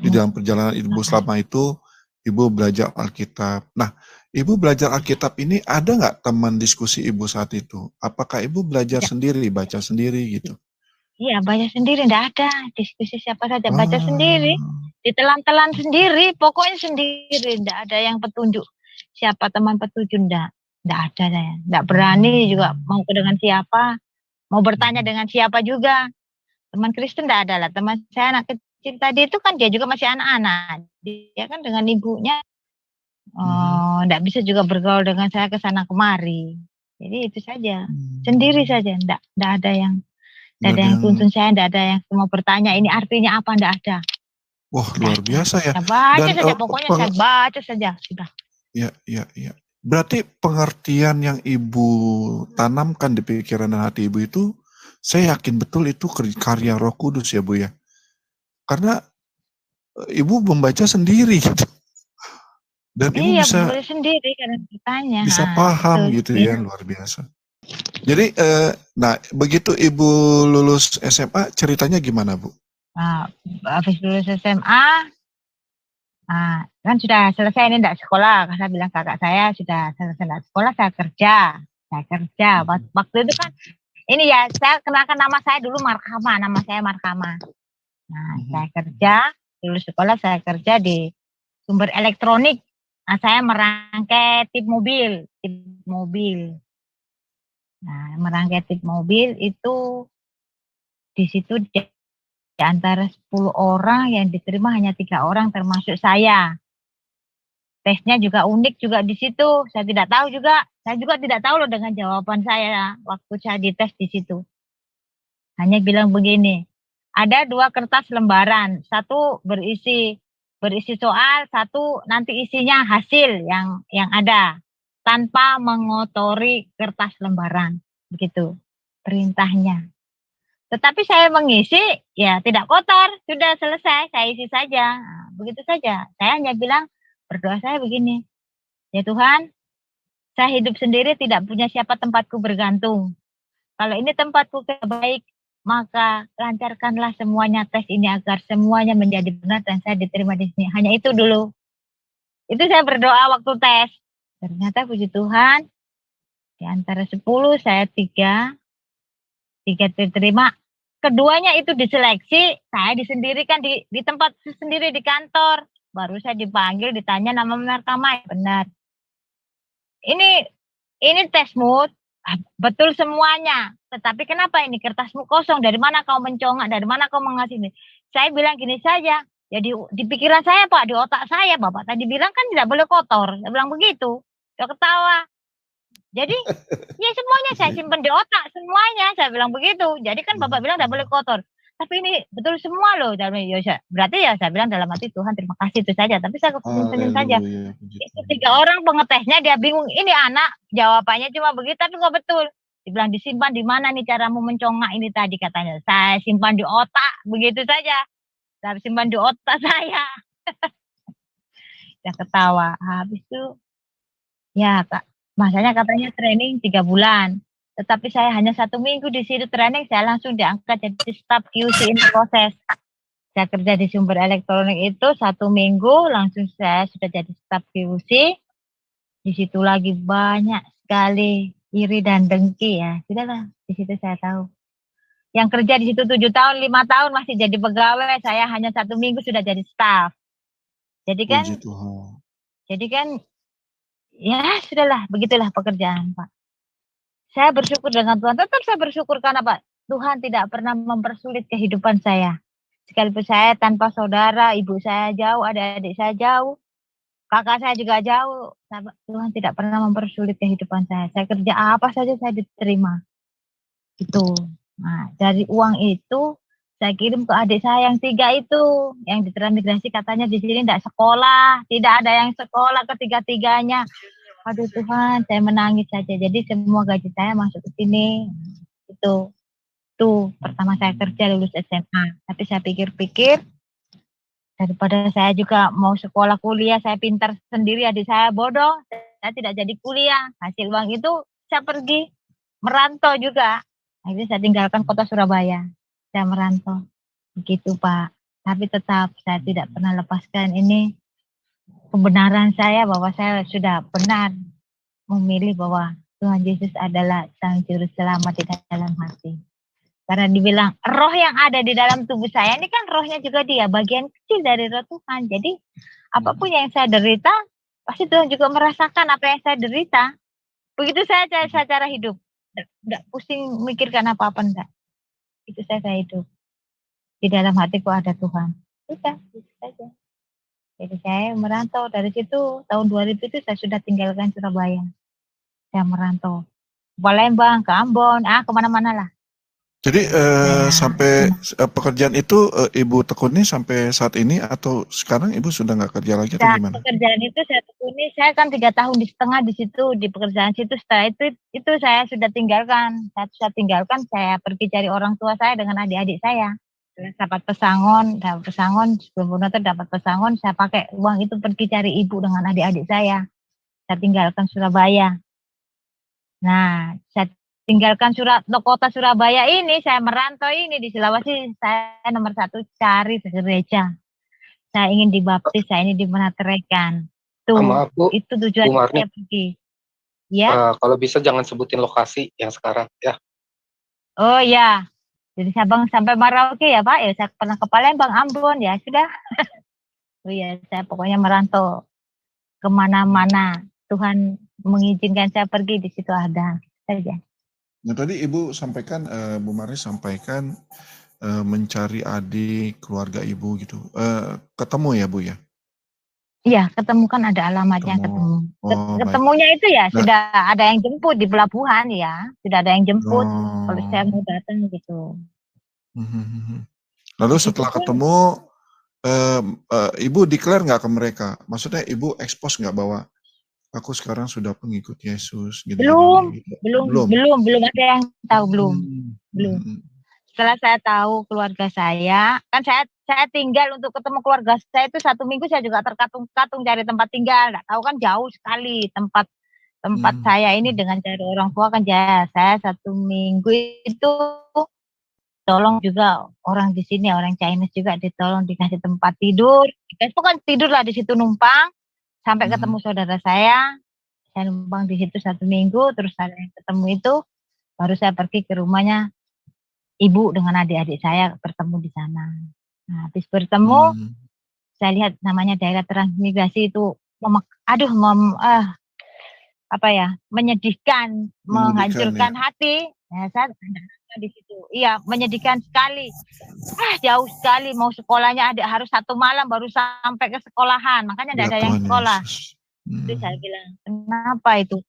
di dalam perjalanan ibu selama itu, ibu belajar Alkitab. Nah, ibu belajar Alkitab ini ada nggak teman diskusi ibu saat itu? Apakah ibu belajar sendiri, baca sendiri gitu? Iya, baca sendiri, enggak ada diskusi siapa saja, baca sendiri, ditelan-telan sendiri, pokoknya sendiri, enggak ada yang petunjuk. Siapa teman petunjuk, enggak ada saya. Enggak berani juga mau dengan siapa, mau bertanya dengan siapa juga. Teman Kristen enggak ada lah, teman saya anak kecil tadi itu kan dia juga masih anak-anak. Dia kan dengan ibunya, enggak bisa juga bergaul dengan saya ke sana kemari. Jadi itu saja, sendiri saja, enggak ada yang tidak ada yang tuntun saya, tidak ada yang mau bertanya ini artinya apa, tidak ada. Wah, luar biasa ya. Saya baca saja, pokoknya saya baca saja sudah. Ya. Berarti pengertian yang ibu tanamkan di pikiran dan hati ibu itu, saya yakin betul itu karya Roh Kudus ya Bu ya. Karena ibu membaca sendiri gitu. Dan ibu bisa sendiri karena bertanya. Bisa paham gitu ya, luar biasa. Jadi, begitu ibu lulus SMA, ceritanya gimana Bu? Nah, habis lulus SMA, kan sudah selesai ini enggak sekolah. Saya bilang kakak saya sudah selesai sekolah, saya kerja. Waktu itu kan, ini ya, saya kenalkan nama saya dulu Markama, nama saya Markama. Nah, saya kerja, lulus sekolah saya kerja di sumber elektronik. Nah, saya merangkai tip mobil. Nah, merangkai tip mobil itu di situ di antara 10 orang yang diterima hanya 3 orang termasuk saya. Tesnya juga unik juga di situ. Saya juga tidak tahu loh dengan jawaban saya waktu saya dites di situ. Hanya bilang begini, ada 2 kertas lembaran, satu berisi soal, satu nanti isinya hasil yang ada. Tanpa mengotori kertas lembaran, begitu perintahnya. Tetapi saya mengisi, ya tidak kotor, sudah selesai, saya isi saja. Nah, begitu saja. Saya hanya bilang, berdoa saya begini, ya Tuhan, saya hidup sendiri tidak punya siapa tempatku bergantung. Kalau ini tempatku baik, maka lancarkanlah semuanya tes ini agar semuanya menjadi benar dan saya diterima di sini. Hanya itu dulu. Itu saya berdoa waktu tes. Ternyata puji Tuhan, di antara 10 saya 3 diterima. Keduanya itu diseleksi, saya disendirikan di tempat sendiri di kantor. Baru saya dipanggil, ditanya nama narkama, benar. Ini tesmu, betul semuanya. Tetapi kenapa ini kertasmu kosong? Dari mana kau mencongak? Dari mana kau mengasih ini? Saya bilang gini saja. Jadi di pikiran saya Pak, di otak saya, Bapak tadi bilang kan tidak boleh kotor. Saya bilang begitu. Dia ketawa. Jadi ya semuanya saya simpan di otak, semuanya. Saya bilang begitu. Jadi kan Bapak bilang tidak boleh kotor. Tapi ini betul semua loh. Berarti ya saya bilang dalam hati Tuhan terima kasih itu saja. Tapi saya senyum saja. Itu 3 orang pengetesnya dia bingung. Ini anak jawabannya cuma begitu tapi kok betul. Dibilang disimpan di mana nih caramu mencongak ini tadi katanya. Saya simpan di otak begitu saja. Saya simpan di otak saya. Dia ketawa. Habis itu ya Kak. Masanya katanya training 3 bulan. Tetapi saya hanya 1 minggu di situ training, saya langsung diangkat jadi staf QC in proses. Saya kerja di sumber elektronik itu 1 minggu, langsung saya sudah jadi staf QC. Di situ lagi banyak sekali iri dan dengki ya. Sudahlah, di situ saya tahu. Yang kerja di situ 7 tahun, 5 tahun masih jadi pegawai, saya hanya 1 minggu sudah jadi staf. Jadi kan ya sudahlah, begitulah pekerjaan Pak. Saya bersyukur dengan Tuhan, tetap saya bersyukur karena Pak, Tuhan tidak pernah mempersulit kehidupan saya. Sekalipun saya tanpa saudara, ibu saya jauh, adik-adik saya jauh, kakak saya juga jauh, Tuhan tidak pernah mempersulit kehidupan saya. Saya kerja apa saja saya diterima. Itu. Nah, dari uang itu, saya kirim ke adik saya yang 3 itu, yang di transmigrasi katanya di sini tidak sekolah, tidak ada yang sekolah ketiga-tiganya. Aduh Tuhan, saya menangis saja. Jadi semua gaji saya masuk ke sini. Itu pertama saya kerja lulus SMA. Tapi saya pikir-pikir, daripada saya juga mau sekolah kuliah, saya pintar sendiri, adik saya bodoh, saya tidak jadi kuliah. Hasil uang itu saya pergi merantau juga. Akhirnya saya tinggalkan kota Surabaya. Saya merantau. Begitu Pak. Tapi tetap saya tidak pernah lepaskan ini kebenaran saya bahwa saya sudah benar memilih bahwa Tuhan Yesus adalah Sang Juru Selamat di dalam hati. Karena dibilang roh yang ada di dalam tubuh saya ini kan rohnya juga dia, bagian kecil dari roh Tuhan. Jadi apapun yang saya derita, pasti Tuhan juga merasakan apa yang saya derita. Begitu saya cara hidup. Tidak pusing mikirkan apa-apa enggak. Itu saya hidup. Di dalam hatiku ada Tuhan. Sudah, itu saja. Jadi saya merantau dari situ, tahun 2000 itu saya sudah tinggalkan Surabaya. Saya merantau. Ke Palembang, ke Ambon, kemana-mana lah. Jadi sampai pekerjaan itu Ibu tekuni sampai saat ini atau sekarang Ibu sudah nggak kerja lagi atau gimana? Pekerjaan itu saya tekuni, saya kan 3 tahun di setengah di situ, di pekerjaan situ. Setelah itu saya sudah tinggalkan. Saya tinggalkan, saya pergi cari orang tua saya dengan adik-adik saya. Dapat pesangon sebelum Natal dapat pesangon, saya pakai uang itu pergi cari ibu dengan adik-adik saya. Saya tinggalkan Surabaya. Nah, saya tinggalkan kota Surabaya ini, saya merantau ini di Sulawesi. Saya nomor 1 cari gereja. Saya ingin dibaptis, saya ini dimenaterekan. Itu tujuan saya pergi. Ya. Kalau bisa jangan sebutin lokasi yang sekarang ya. Oh ya. Jadi Sabang sampai Merauke ya Pak, ya saya pernah ke Palembang, Ambon, ya sudah. Oh ya, saya pokoknya merantau kemana-mana. Tuhan mengizinkan saya pergi, di situ ada saja. Nah tadi Ibu sampaikan, Bu Marni sampaikan mencari adik, keluarga Ibu gitu. Ketemu ya Bu ya? Iya, ketemu kan ada alamatnya ketemu. Ketemunya itu ya sudah ada yang jemput di pelabuhan ya, sudah ada yang jemput. Kalau saya mau datang gitu. Lalu setelah ketemu, Ibu declare nggak ke mereka? Maksudnya Ibu expose nggak bahwa aku sekarang sudah pengikut Yesus? Gitu, belum ada yang tahu, belum. Setelah saya tahu keluarga saya, kan saya tinggal untuk ketemu keluarga saya itu 1 minggu saya juga terkatung-katung cari tempat tinggal. Nggak tahu kan jauh sekali tempat saya ini dengan cari orang tua kan jauh. Saya 1 minggu itu tolong juga orang di sini, orang Chinese juga ditolong dikasih tempat tidur. Pokoknya tidur lah di situ numpang. sampai ketemu saudara saya numpang di situ 1 minggu, terus saya ketemu itu, baru saya pergi ke rumahnya ibu dengan adik-adik saya bertemu di sana. Nah, habis bertemu, saya lihat namanya daerah transmigrasi itu, menyedihkan, menghancurkan hati. Ya, saya di situ. Iya, menyedihkan sekali. Jauh sekali, mau sekolahnya adik harus 1 malam baru sampai ke sekolahan. Makanya tidak ada yang sekolah. Jadi saya bilang, kenapa itu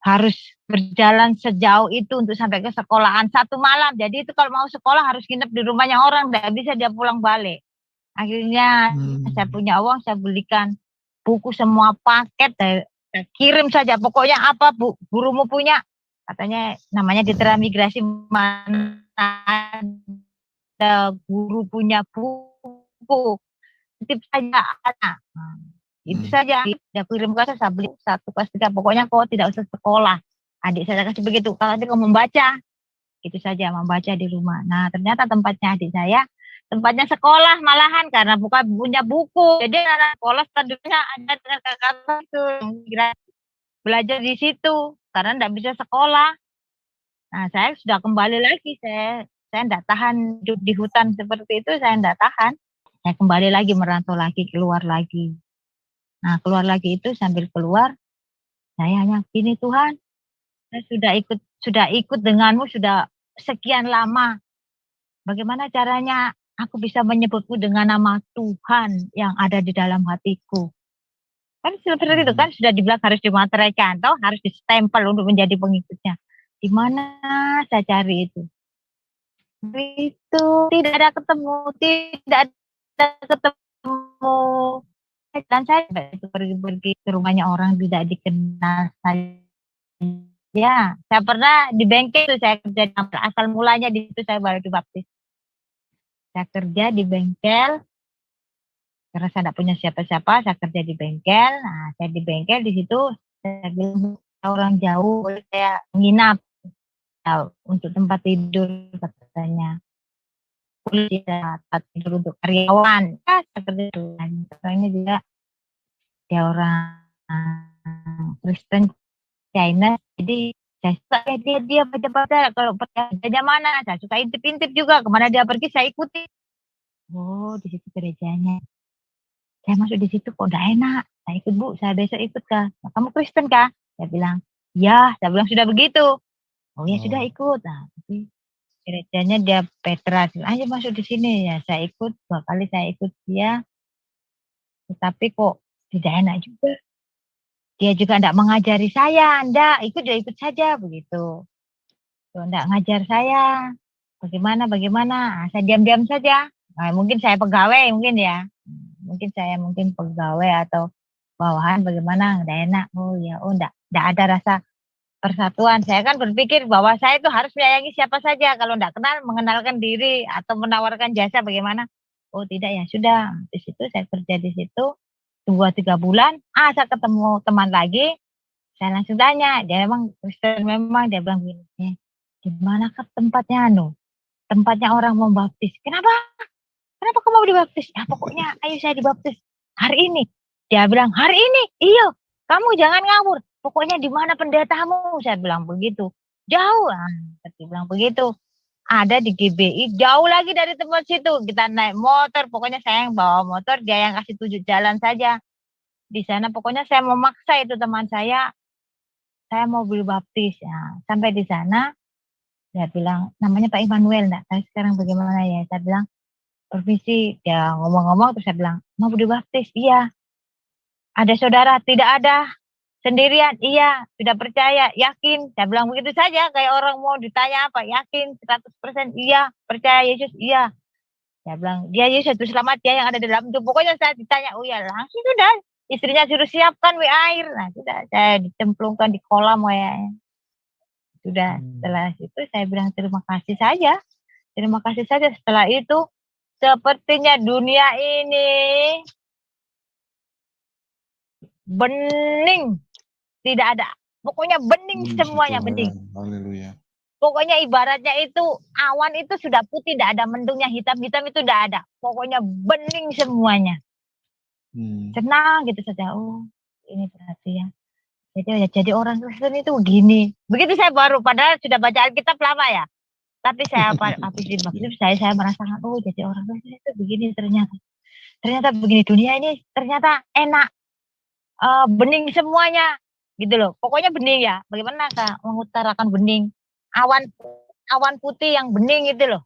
harus berjalan sejauh itu untuk sampai ke sekolahan 1 malam. Jadi itu kalau mau sekolah harus nginep di rumahnya orang, tidak bisa dia pulang balik. Akhirnya saya punya uang, saya belikan buku semua paket, saya kirim saja. Pokoknya apa gurumu punya, katanya namanya di transmigrasi, mana ada guru punya buku, titip saja anak. Itu saja, dia kirim ke saya beli 1 kelas 3, pokoknya kau tidak usah sekolah. Adik saya kasih begitu, kalau nanti kau membaca, itu saja, membaca di rumah. Nah, ternyata tempatnya adik saya, tempatnya sekolah malahan, karena bukan punya buku. Jadi anak sekolah tadinya ada kakak itu, belajar di situ, karena tidak bisa sekolah. Nah, saya sudah kembali lagi, saya tidak tahan hidup di hutan seperti itu, saya tidak tahan. Saya kembali lagi, merantau lagi, keluar lagi. Nah, keluar lagi itu, sambil keluar, saya hanya gini, Tuhan, saya sudah ikut denganmu sudah sekian lama. Bagaimana caranya aku bisa menyebutmu dengan nama Tuhan yang ada di dalam hatiku? Kan seperti itu kan, sudah dibilang harus dimateraikan, atau harus distempel untuk menjadi pengikutnya. Di mana saya cari itu? Itu tidak ada ketemu. Dan saya itu pergi ke rumahnya orang tidak dikenal saya. Ya, saya pernah di bengkel itu, saya kerja asal mulanya di situ saya baru dibaptis. Saya kerja di bengkel karena saya tidak punya siapa-siapa, saya kerja di bengkel. Nah, saya di bengkel di situ saya bilang orang jauh boleh saya menginap untuk tempat tidur katanya. Boleh tempat tidur untuk karyawan. Ya, saya kerja dulu. Orangnya juga dia orang Kristen China, jadi saya suka dia baca-baca, kalau kerjanya mana, saya suka intip-intip juga, kemana dia pergi saya ikuti. Oh, di situ gerejanya. Saya masuk di situ kok udah enak, saya ikut Bu, saya besok ikut kah? Nah, kamu Kristen kah? Saya bilang, ya, saya bilang sudah begitu. Oh ya sudah ikut. Nah, tapi gerejanya dia Petra, ayo masuk di sini ya, saya ikut 2 kali saya ikut dia, tetapi kok tidak enak juga. Dia juga tidak mengajari saya, ikut saja begitu. Tidak ngajar saya, bagaimana, saya diam-diam saja. Nah, mungkin saya pegawai mungkin ya, mungkin pegawai atau bawahan bagaimana, tidak enak. Tidak ada rasa persatuan. Saya kan berpikir bahwa saya itu harus menyayangi siapa saja, kalau tidak kenal mengenalkan diri atau menawarkan jasa bagaimana. Oh tidak ya sudah, di situ saya kerja di situ. 2-3 bulan, saya ketemu teman lagi, saya langsung tanya, dia memang Kristen memang, dia bilang begini, gimana ke tempatnya tempatnya orang mau baptis, kenapa kamu mau dibaptis? Ya pokoknya ayo saya dibaptis hari ini. Dia bilang hari ini, iya, kamu jangan ngawur, pokoknya di mana pendetamu, saya bilang begitu, jauh, saya bilang begitu. Ada di GBI, jauh lagi dari tempat situ. Kita naik motor, pokoknya saya yang bawa motor, dia yang kasih tunjuk jalan saja. Di sana pokoknya saya memaksa itu teman saya mau beli baptis. Ya, sampai di sana, dia bilang, namanya Pak Immanuel, enggak tahu sekarang bagaimana ya. Saya bilang, permisi, dia ngomong-ngomong, terus saya bilang, mau beli baptis? Iya. Ada saudara? Tidak ada. Sendirian? Iya. Sudah percaya? Yakin? Saya bilang begitu saja, kayak orang mau ditanya apa, yakin 100%? Iya. Percaya Yesus? Iya. Saya bilang, dia Yesus itu selamat, dia yang ada di dalam itu. Pokoknya saya ditanya, oh ya langsung sudah. Istrinya suruh siapkan air. Nah, sudah saya dicemplungkan di kolam kayaknya. Sudah, setelah itu saya bilang terima kasih saja. Terima kasih saja. Setelah itu, sepertinya dunia ini bening. Tidak ada. Pokoknya bening semuanya, bening. Haleluya. Pokoknya ibaratnya itu awan itu sudah putih, tidak ada mendungnya, hitam-hitam itu tidak ada. Pokoknya bening semuanya. Senang gitu saja. Oh, ini berarti ya. Jadi orang Kristen itu begini. Begitu saya baru, padahal sudah baca Alkitab lama ya. Tapi saya habis dibaptis, saya merasakan, oh jadi orang Kristen itu begini ternyata. Ternyata begini, dunia ini ternyata enak. Bening semuanya. Gitu loh. Pokoknya bening ya. Bagaimana Kak mengutarakan bening? Awan putih yang bening itu loh.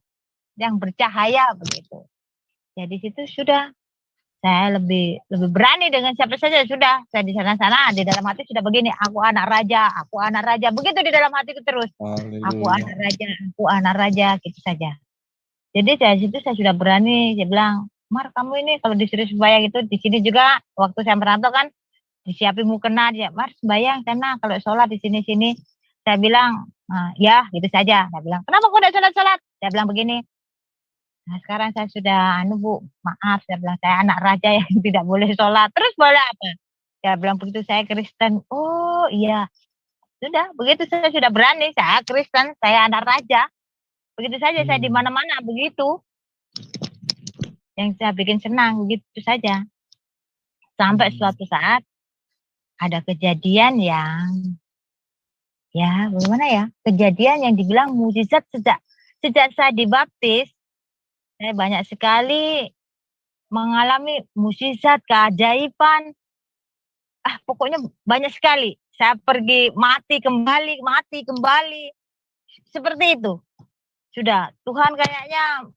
Yang bercahaya begitu. Jadi situ sudah saya lebih berani dengan siapa saja sudah. Saya di sana-sana di dalam hati sudah begini, aku anak raja, begitu di dalam hatiku terus. Aku anak raja, gitu saja. Jadi dari situ saya sudah berani, saya bilang, Mar kamu ini kalau disuruh sembahyang itu di sini juga waktu saya merantau kan disiapin mukena dia, Mar sembahyang sana kalau sholat di sini. Saya bilang, ya gitu saja. Saya bilang, kenapa kok tidak sholat? Saya bilang begini. Nah sekarang saya sudah, Bu, maaf, saya bilang saya anak raja yang tidak boleh sholat. Terus boleh apa? Saya bilang begitu saya Kristen. Oh iya, sudah begitu saya sudah berani. Saya Kristen, saya anak raja. Begitu saja saya di mana-mana begitu. Yang saya bikin senang begitu saja. Sampai suatu saat ada kejadian yang, ya bagaimana ya? Kejadian yang dibilang mujizat sejak saya dibaptis. Saya banyak sekali mengalami mukjizat, keajaiban. Pokoknya banyak sekali. Saya pergi mati kembali. Seperti itu. Sudah, Tuhan kayaknya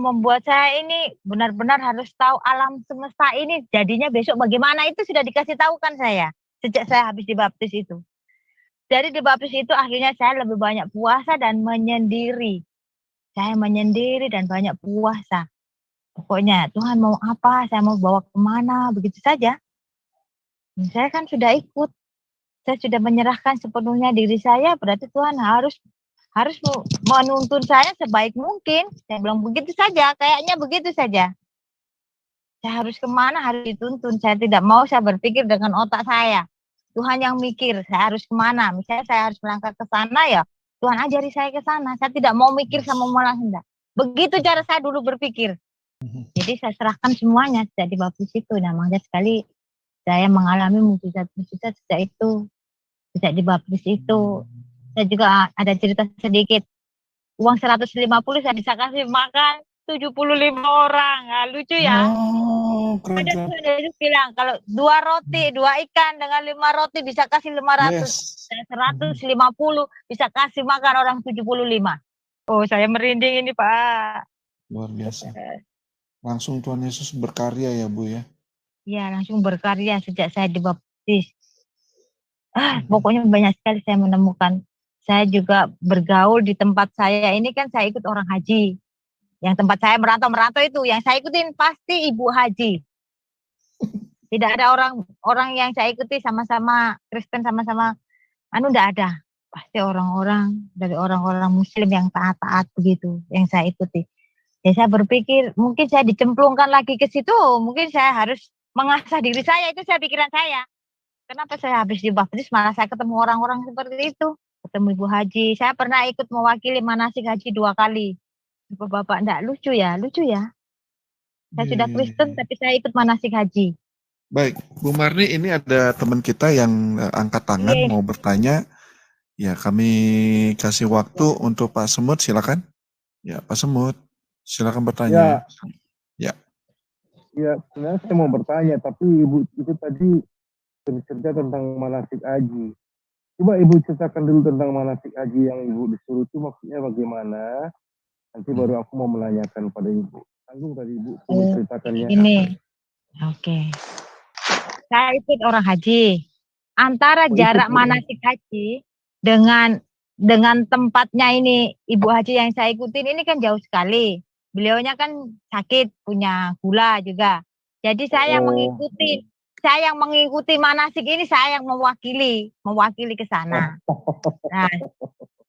membuat saya ini benar-benar harus tahu alam semesta ini jadinya besok bagaimana, itu sudah dikasih tahu kan saya. Sejak saya habis dibaptis itu. Dari dibaptis itu akhirnya saya lebih banyak puasa dan menyendiri. Saya menyendiri dan banyak puasa. Pokoknya Tuhan mau apa, saya mau bawa kemana, begitu saja. Dan saya kan sudah ikut. Saya sudah menyerahkan sepenuhnya diri saya, berarti Tuhan harus menuntun saya sebaik mungkin. Saya bilang begitu saja, kayaknya begitu saja. Saya harus kemana, harus dituntun. Saya tidak mau saya berpikir dengan otak saya. Tuhan yang mikir, saya harus kemana. Misalnya saya harus melangkah ke sana ya, Tuhan ajari saya ke sana. Saya tidak mau mikir sama malah hendak. Begitu cara saya dulu berpikir. Jadi saya serahkan semuanya sejak dibaptis itu. Nah, makanya sekali saya mengalami mujizat-mujizat sejak itu. Sejak dibaptis itu. Saya juga ada cerita sedikit. Uang 150 saya bisa kasih makan 75 orang. Nah, lucu ya. Keren. Ada yang bilang kalau 2 roti, 2 ikan dengan 5 roti bisa kasih 500. Dan 150 bisa kasih makan orang 75. Oh, saya merinding ini, Pak. Luar biasa. Langsung Tuhan Yesus berkarya ya, Bu ya? Iya, langsung berkarya sejak saya dibaptis. Pokoknya banyak sekali saya menemukan. Saya juga bergaul di tempat saya ini kan saya ikut orang haji. Yang tempat saya merantau itu, yang saya ikutin pasti ibu haji. Tidak ada orang yang saya ikuti sama-sama Kristen, sama-sama enggak ada. Pasti orang-orang dari orang-orang Muslim yang taat-taat begitu yang saya ikuti. Ya saya berpikir mungkin saya dicemplungkan lagi ke situ, mungkin saya harus mengasah diri saya, itu saya pikiran saya. Kenapa saya habis dibaptis malah saya ketemu orang-orang seperti itu, ketemu ibu haji. Saya pernah ikut mewakili manasik haji 2 kali. Bapak enggak lucu ya? Saya sudah Kristen tapi saya ikut manasik haji. Baik, Bu Marni, ini ada teman kita yang angkat tangan mau bertanya. Ya, kami kasih waktu untuk Pak Semut, silakan. Ya, Pak Semut. Silakan bertanya. Ya, sebenarnya saya mau bertanya, tapi Ibu itu tadi bercerita tentang manasik haji. Coba Ibu ceritakan dulu tentang manasik haji yang Ibu disuruh itu maksudnya bagaimana? Nanti baru aku mau menanyakan pada Ibu. Tanggung tadi Ibu menceritakannya. Ini, oke. Saya ikut orang haji. Antara jarak manasik haji dengan tempatnya ini Ibu haji yang saya ikutin ini kan jauh sekali. Beliaunya kan sakit, punya gula juga. Jadi saya yang mengikuti manasik ini, saya yang mewakili ke sana. Nah,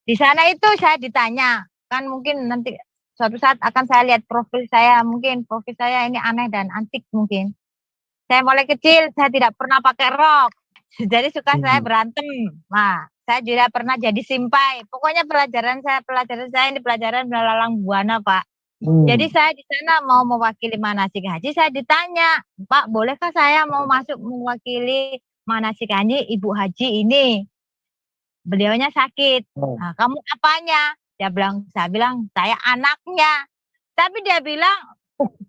di sana itu saya ditanya, kan mungkin nanti suatu saat akan saya lihat profil saya, mungkin profil saya ini aneh dan antik mungkin. Saya mulai kecil, saya tidak pernah pakai rok. Jadi suka saya berantem. Nah, saya juga pernah jadi simpai. Pokoknya pelajaran saya ini pelajaran melalang buana, Pak. Jadi saya di sana mau mewakili manasik haji, saya ditanya, Pak, bolehkah saya mau masuk mewakili manasik haji Ibu Haji ini? Beliaunya sakit. Nah, kamu apanya? Saya bilang, saya anaknya. Tapi dia bilang,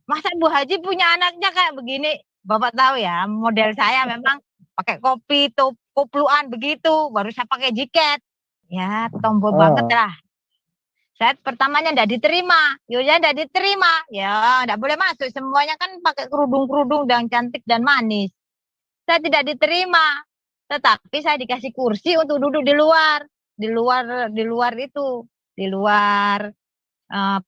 masa Bu Haji punya anaknya kayak begini? Bapak tahu ya, model saya memang pakai kopi, kopluan begitu, baru saya pakai jaket. Ya, tomboy banget lah. Saya pertamanya enggak diterima. Yonya enggak diterima. Ya, enggak boleh masuk. Semuanya kan pakai kerudung-kerudung dan cantik dan manis. Saya tidak diterima. Tetapi saya dikasih kursi untuk duduk di luar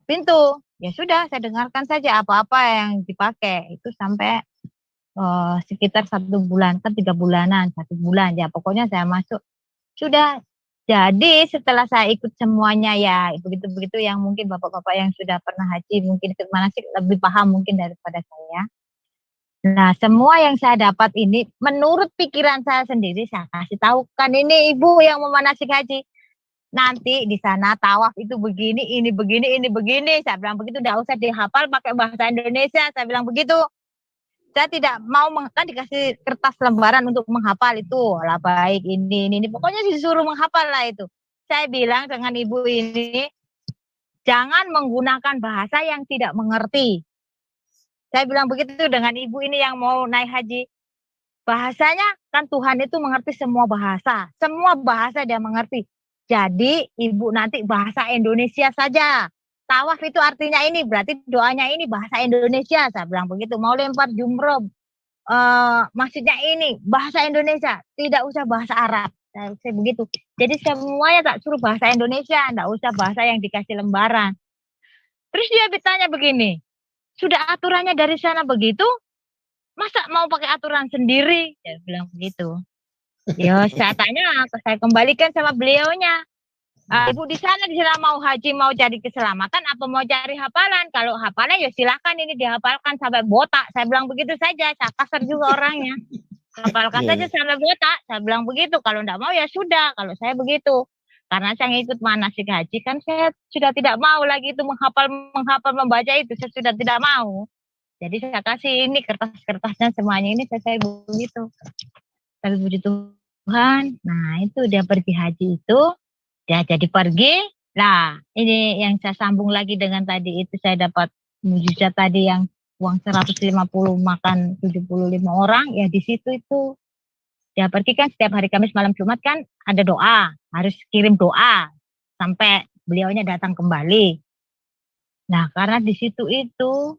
pintu. Ya sudah, saya dengarkan saja apa-apa yang dipakai. Itu sampai sekitar 1 bulan, kan 3 bulanan, 1 bulan ya. Pokoknya saya masuk. Sudah. Jadi setelah saya ikut semuanya ya, begitu-begitu yang mungkin bapak-bapak yang sudah pernah haji mungkin ikut manasik lebih paham mungkin daripada saya. Nah, semua yang saya dapat ini menurut pikiran saya sendiri saya kasih tahu, kan ini ibu yang mau manasik haji. Nanti di sana tawaf itu begini, ini begini, ini begini. Saya bilang begitu, enggak usah dihafal pakai bahasa Indonesia. Saya bilang begitu. Saya tidak mau kan dikasih kertas lembaran untuk menghafal itu lah baik ini pokoknya disuruh menghafal lah itu. Saya bilang dengan ibu ini jangan menggunakan bahasa yang tidak mengerti. Saya bilang begitu dengan ibu ini yang mau naik haji. Bahasanya kan Tuhan itu mengerti semua bahasa dia mengerti. Jadi ibu nanti bahasa Indonesia saja. Tawaf itu artinya ini, berarti doanya ini bahasa Indonesia. Saya bilang begitu. Mau lempar jumroh, maksudnya ini bahasa Indonesia, tidak usah bahasa Arab. Saya begitu. Jadi semuanya tak suruh bahasa Indonesia, tidak usah bahasa yang dikasih lembaran. Terus dia bertanya begini, sudah aturannya dari sana begitu, masa mau pakai aturan sendiri? Saya bilang begitu. Ya saya tanya, saya kembalikan sama beliaunya. Ibu di sana mau haji, mau cari keselamatan apa mau cari hafalan? Kalau hafalan ya silakan ini dihafalkan sampai botak. Saya bilang begitu saja, saya kasar juga orangnya. Hafalkan saja sampai botak. Saya bilang begitu. Kalau enggak mau ya sudah. Kalau saya begitu. Karena saya ikut manasik haji kan saya sudah tidak mau lagi itu menghafal membaca itu. Saya sudah tidak mau. Jadi saya kasih ini kertas-kertasnya semuanya ini saya begitu. Tapi puji Tuhan. Nah itu dia pergi haji itu. Ya jadi pergi. Nah ini yang saya sambung lagi dengan tadi itu saya dapat mujizat tadi yang uang 150 makan 75 orang. Ya di situ itu. Dia pergi kan setiap hari Kamis malam Jumat kan ada doa. Harus kirim doa. Sampai beliaunya datang kembali. Nah karena di situ itu.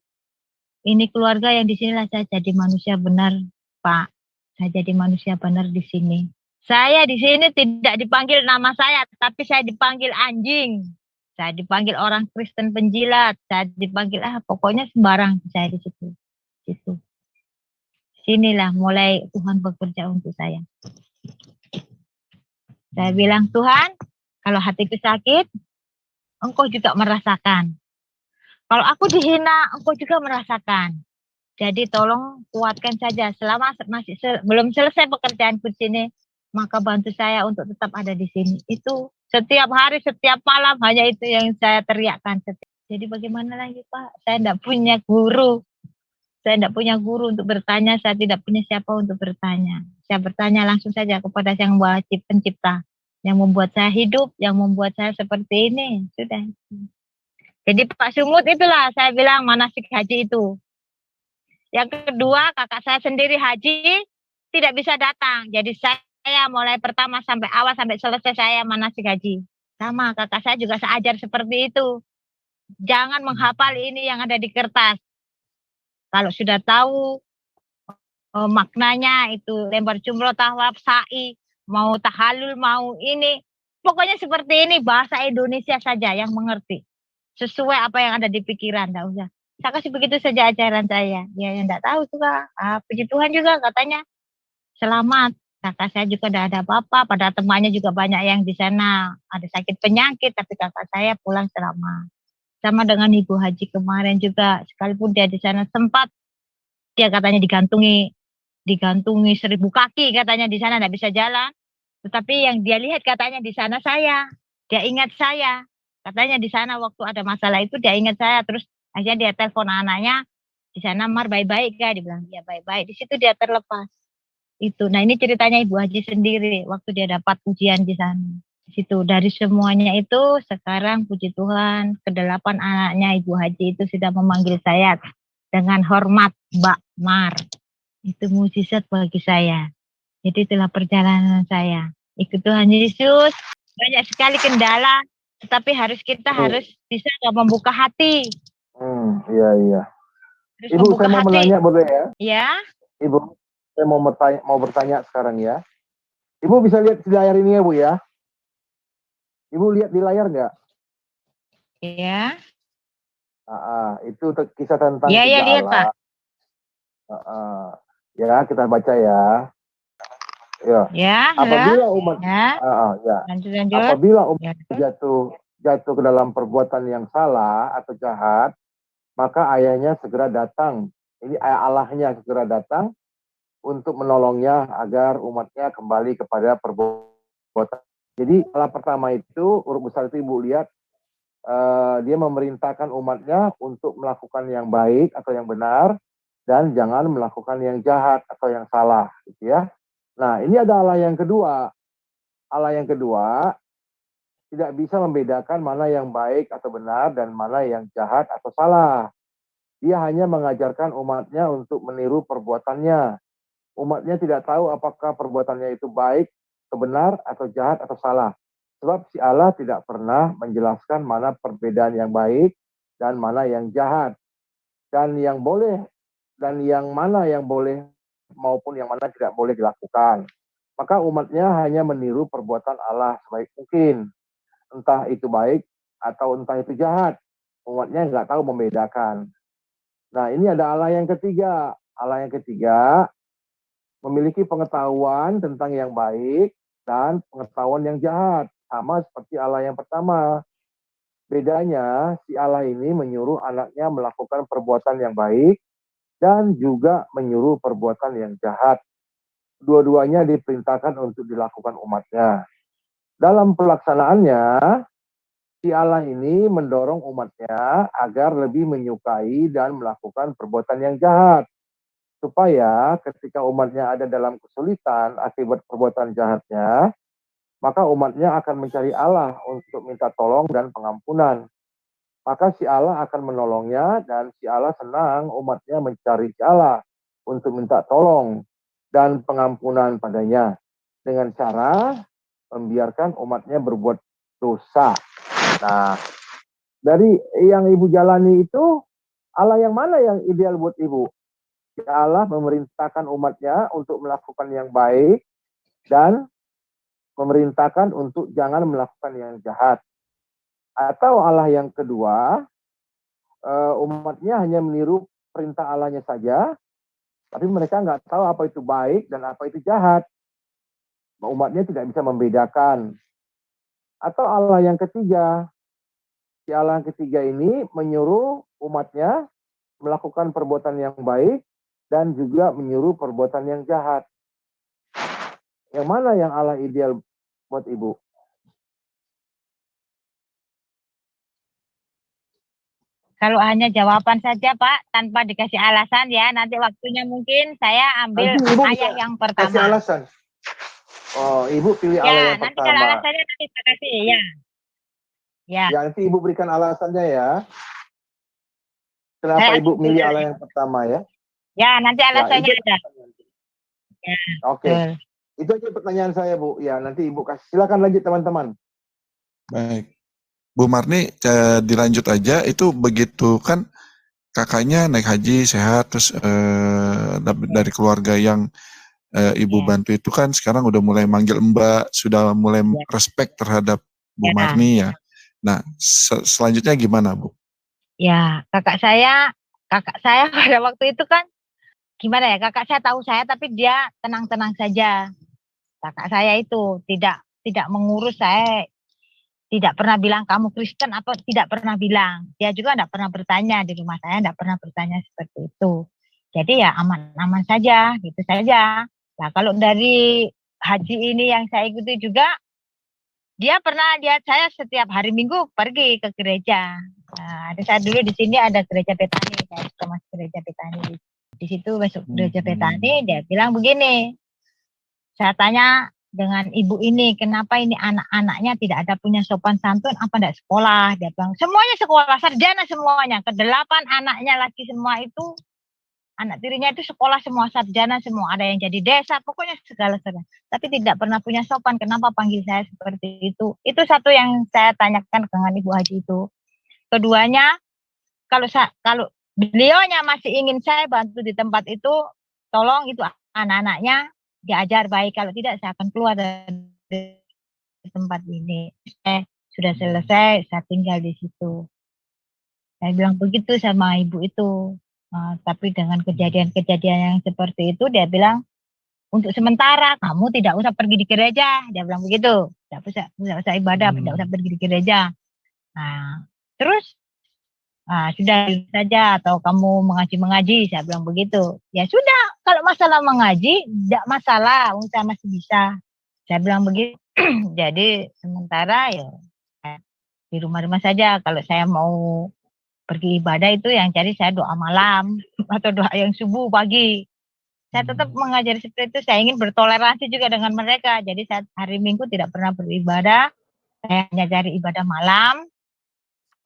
Ini keluarga yang di sinilah saya jadi manusia benar Pak. Saya jadi manusia benar di sini. Saya di sini tidak dipanggil nama saya, tapi saya dipanggil anjing. Saya dipanggil orang Kristen penjilat. Saya dipanggil pokoknya sembarang saya di situ. Situ. Sinilah mulai Tuhan bekerja untuk saya. Saya bilang Tuhan, kalau hatiku sakit, Engkau juga merasakan. Kalau aku dihina, Engkau juga merasakan. Jadi tolong kuatkan saja. Selama masih belum selesai pekerjaanku di sini, maka bantu saya untuk tetap ada di sini. Itu setiap hari, setiap malam hanya itu yang saya teriakkan. Jadi bagaimana lagi Pak? Saya tidak punya guru. Saya tidak punya guru untuk bertanya. Saya tidak punya siapa untuk bertanya. Saya bertanya langsung saja kepada Sang Wajib Pencipta. Yang membuat saya hidup, yang membuat saya seperti ini. Sudah. Jadi Pak Sumut itulah saya bilang manasik haji itu. Yang kedua kakak saya sendiri haji tidak bisa datang. Jadi saya mulai pertama sampai awal sampai selesai saya manasik haji. Sama kakak saya juga saya ajar seperti itu. Jangan menghafal ini yang ada di kertas. Kalau sudah tahu maknanya itu lempar jumroh, tawaf, sa'i, mau tahalul, mau ini. Pokoknya seperti ini bahasa Indonesia saja yang mengerti. Sesuai apa yang ada di pikiran, enggak usah. Saya kasih begitu saja ajaran saya. Dia yang enggak tahu juga. Puji Tuhan juga katanya selamat. Kakak saya juga tidak ada apa-apa. Pada temannya juga banyak yang di sana ada sakit penyakit, tapi kakak saya pulang selamat. Sama dengan Ibu Haji kemarin juga, sekalipun dia di sana sempat, dia katanya digantungi 1.000 kaki katanya di sana tidak bisa jalan. Tetapi yang dia lihat katanya di sana saya, dia ingat saya. Katanya di sana waktu ada masalah itu dia ingat saya, terus Akhirnya dia telepon anaknya, di sana Mar baik-baik gak? Dia bilang, iya baik-baik. Di situ dia terlepas. Itu. Nah ini ceritanya Ibu Haji sendiri waktu dia dapat ujian di sana. Di situ dari semuanya itu sekarang puji Tuhan ke-8 anaknya Ibu Haji itu sudah memanggil saya dengan hormat Mbak Mar. Itu mukjizat bagi saya. Jadi itulah perjalanan saya. Ikut Tuhan Yesus, banyak sekali kendala, tetapi kita harus bisa membuka hati. Iya. Harus Ibu, membuka saya mau hati. menanya boleh ya? Ya. Ibu, saya mau bertanya sekarang ya. Ibu bisa lihat di layar ini ya, Bu ya? Ibu lihat di layar nggak? Iya. Itu kisah tentang Iya, tiga lihat, Allah. Pak. Ya, kita baca ya. Ya, apabila umat lanjut. Apabila umat jatuh ke dalam perbuatan yang salah atau jahat, maka ayahnya segera datang. Ini ayah Allahnya segera datang untuk menolongnya agar umatnya kembali kepada perbuatan. Jadi Allah pertama itu, huruf besar itu Ibu lihat, dia memerintahkan umatnya untuk melakukan yang baik atau yang benar, dan jangan melakukan yang jahat atau yang salah, gitu ya. Nah, ini ada Allah yang kedua. Allah yang kedua tidak bisa membedakan mana yang baik atau benar dan mana yang jahat atau salah. Dia hanya mengajarkan umatnya untuk meniru perbuatannya. Umatnya tidak tahu apakah perbuatannya itu baik, atau benar, atau jahat, atau salah. Sebab si Allah tidak pernah menjelaskan mana perbedaan yang baik dan mana yang jahat. Dan yang boleh, dan yang mana yang boleh maupun yang mana tidak boleh dilakukan. Maka umatnya hanya meniru perbuatan Allah sebaik mungkin. Entah itu baik atau entah itu jahat. Umatnya nggak tahu membedakan. Nah, ini ada Allah yang ketiga. Allah yang ketiga memiliki pengetahuan tentang yang baik dan pengetahuan yang jahat. Sama seperti Allah yang pertama. Bedanya, si Allah ini menyuruh anaknya melakukan perbuatan yang baik dan juga menyuruh perbuatan yang jahat. Dua-duanya diperintahkan untuk dilakukan umatnya. Dalam pelaksanaannya, si Allah ini mendorong umatnya agar lebih menyukai dan melakukan perbuatan yang jahat. Supaya ketika umatnya ada dalam kesulitan akibat perbuatan jahatnya, maka umatnya akan mencari Allah untuk minta tolong dan pengampunan. Maka si Allah akan menolongnya dan si Allah senang umatnya mencari si Allah untuk minta tolong dan pengampunan padanya dengan cara membiarkan umatnya berbuat dosa. Nah, dari yang Ibu jalani itu, Allah yang mana yang ideal buat Ibu? Allah memerintahkan umatnya untuk melakukan yang baik dan memerintahkan untuk jangan melakukan yang jahat. Atau Allah yang kedua, umatnya hanya meniru perintah Allahnya saja, tapi mereka nggak tahu apa itu baik dan apa itu jahat. Umatnya tidak bisa membedakan. Atau Allah yang ketiga, si Allah yang ketiga ini menyuruh umatnya melakukan perbuatan yang baik dan juga menyuruh perbuatan yang jahat. Yang mana yang Allah ideal buat Ibu? Kalau hanya jawaban saja Pak, tanpa dikasih alasan ya, nanti waktunya mungkin saya ambil ayat yang pertama. Kasih alasan. Oh, Ibu pilih Allah yang nanti pertama. kalau alasannya nanti saya kasih ya. Ya, nanti Ibu berikan alasannya ya. Kenapa Ibu milih Allah yang pertama ya? Ya, nanti alasannya ada. Ya, Oke. Itu aja pertanyaan saya, Bu. Ya, nanti Ibu kasih. Silakan lanjut teman-teman. Baik. Bu Marni, dilanjut aja. Itu begitu kan kakaknya naik haji sehat, terus dari keluarga yang Ibu bantu itu kan sekarang udah mulai manggil Mbak, sudah mulai respect terhadap Bu Marni ya. Nah, selanjutnya gimana, Bu? Ya, kakak saya pada waktu itu kan gimana ya, kakak saya tahu saya tapi dia tenang-tenang saja. Kakak saya itu tidak mengurus saya, tidak pernah bilang kamu Kristen apa, tidak pernah bilang. Dia juga tidak pernah bertanya di rumah saya, tidak pernah bertanya seperti itu. Jadi ya aman-aman saja, gitu saja. Nah kalau dari haji ini yang saya ikuti juga, Dia pernah lihat saya setiap hari Minggu pergi ke gereja. Nah, ada saat dulu di sini ada gereja Betani, saya suka masuk gereja Betani. Di situ masuk gereja Betani, dia bilang begini. Saya tanya dengan ibu ini, kenapa ini anak-anaknya tidak ada punya sopan santun, apa enggak sekolah? Dia bilang, semuanya sekolah, sarjana semuanya. Ke-8 anaknya lagi semua itu, anak tirinya itu sekolah semua, sarjana semua. Ada yang jadi desa, pokoknya segala-segala. Tapi tidak pernah punya sopan, kenapa panggil saya seperti itu? Itu satu yang saya tanyakan dengan Ibu Haji itu. Keduanya, kalau beliaunya masih ingin saya bantu di tempat itu, tolong itu anak-anaknya diajar baik. Kalau tidak, saya akan keluar dari tempat ini. Sudah selesai, saya tinggal di situ. Saya bilang begitu sama ibu itu. Tapi dengan kejadian-kejadian yang seperti itu, dia bilang, untuk sementara kamu tidak usah pergi di gereja. Dia bilang begitu. Tidak usah ibadah, tidak usah pergi di gereja. Nah, terus sudah saja atau kamu mengaji, saya bilang begitu. Ya sudah, kalau masalah mengaji, tidak masalah, saya masih bisa. Saya bilang begitu. Jadi sementara ya di rumah-rumah saja. Kalau saya mau pergi ibadah itu yang cari saya doa malam atau doa yang subuh pagi. Saya tetap mengajari seperti itu. Saya ingin bertoleransi juga dengan mereka. Jadi saat hari Minggu tidak pernah beribadah. Saya hanya cari ibadah malam.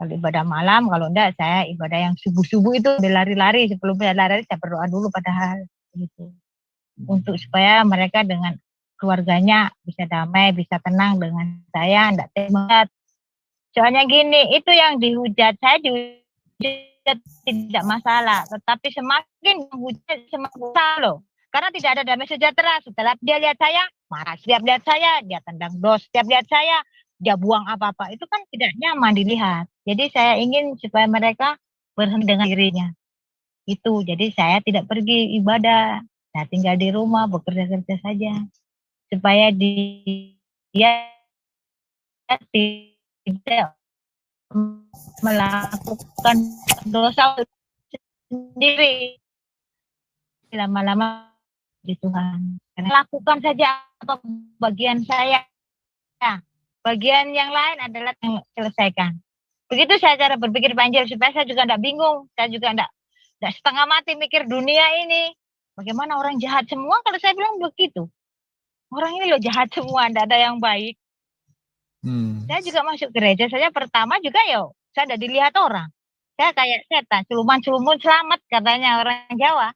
Kalau ibadah malam, kalau enggak saya ibadah yang subuh-subuh itu lari-lari. Sebelum saya lari saya berdoa dulu padahal gitu. Untuk supaya mereka dengan keluarganya bisa damai, bisa tenang dengan saya, enggak temat. Soalnya gini, itu yang dihujat saya tidak masalah, tetapi semakin menghujat semakin besar loh. Karena tidak ada damai sejahtera. Setelah dia lihat saya, marah. Setiap lihat saya, dia tendang dos. Setiap lihat saya, dia buang apa-apa. Itu kan tidak nyaman dilihat. Jadi saya ingin supaya mereka berhenti dengan dirinya. Itu. Jadi saya tidak pergi ibadah. Saya tinggal di rumah, bekerja-kerja saja. Supaya dia tidak melakukan dosa sendiri. Lama-lama di Tuhan. Lakukan saja apa bagian saya. Bagian yang lain adalah yang selesaikan. Begitu saya cara berpikir Panjil, supaya saya juga tidak bingung. Saya juga tidak setengah mati mikir dunia ini. Bagaimana orang jahat semua, kalau saya bilang begitu. Orang ini loh jahat semua, tidak ada yang baik. Saya juga masuk gereja saja pertama juga saya tidak dilihat orang. Saya kayak setan, celuman-celumun selamat katanya orang Jawa.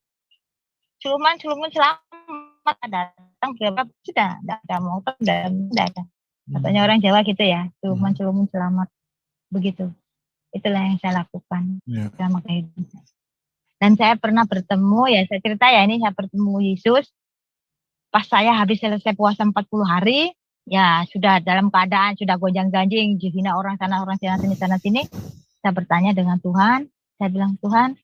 Celuman-celumun selamat, datang berapa sudah, tidak ada motor, tidak ada. Katanya orang Jawa gitu ya, celuman-celumun selamat. Begitu. Itulah yang saya lakukan selama kehidupan. Dan saya pernah bertemu, saya cerita ini, saya bertemu Yesus. Pas saya habis selesai puasa 40 hari, ya sudah dalam keadaan sudah gonjang-ganjing, dihina orang sana sini. Saya bertanya dengan Tuhan, saya bilang, Tuhan,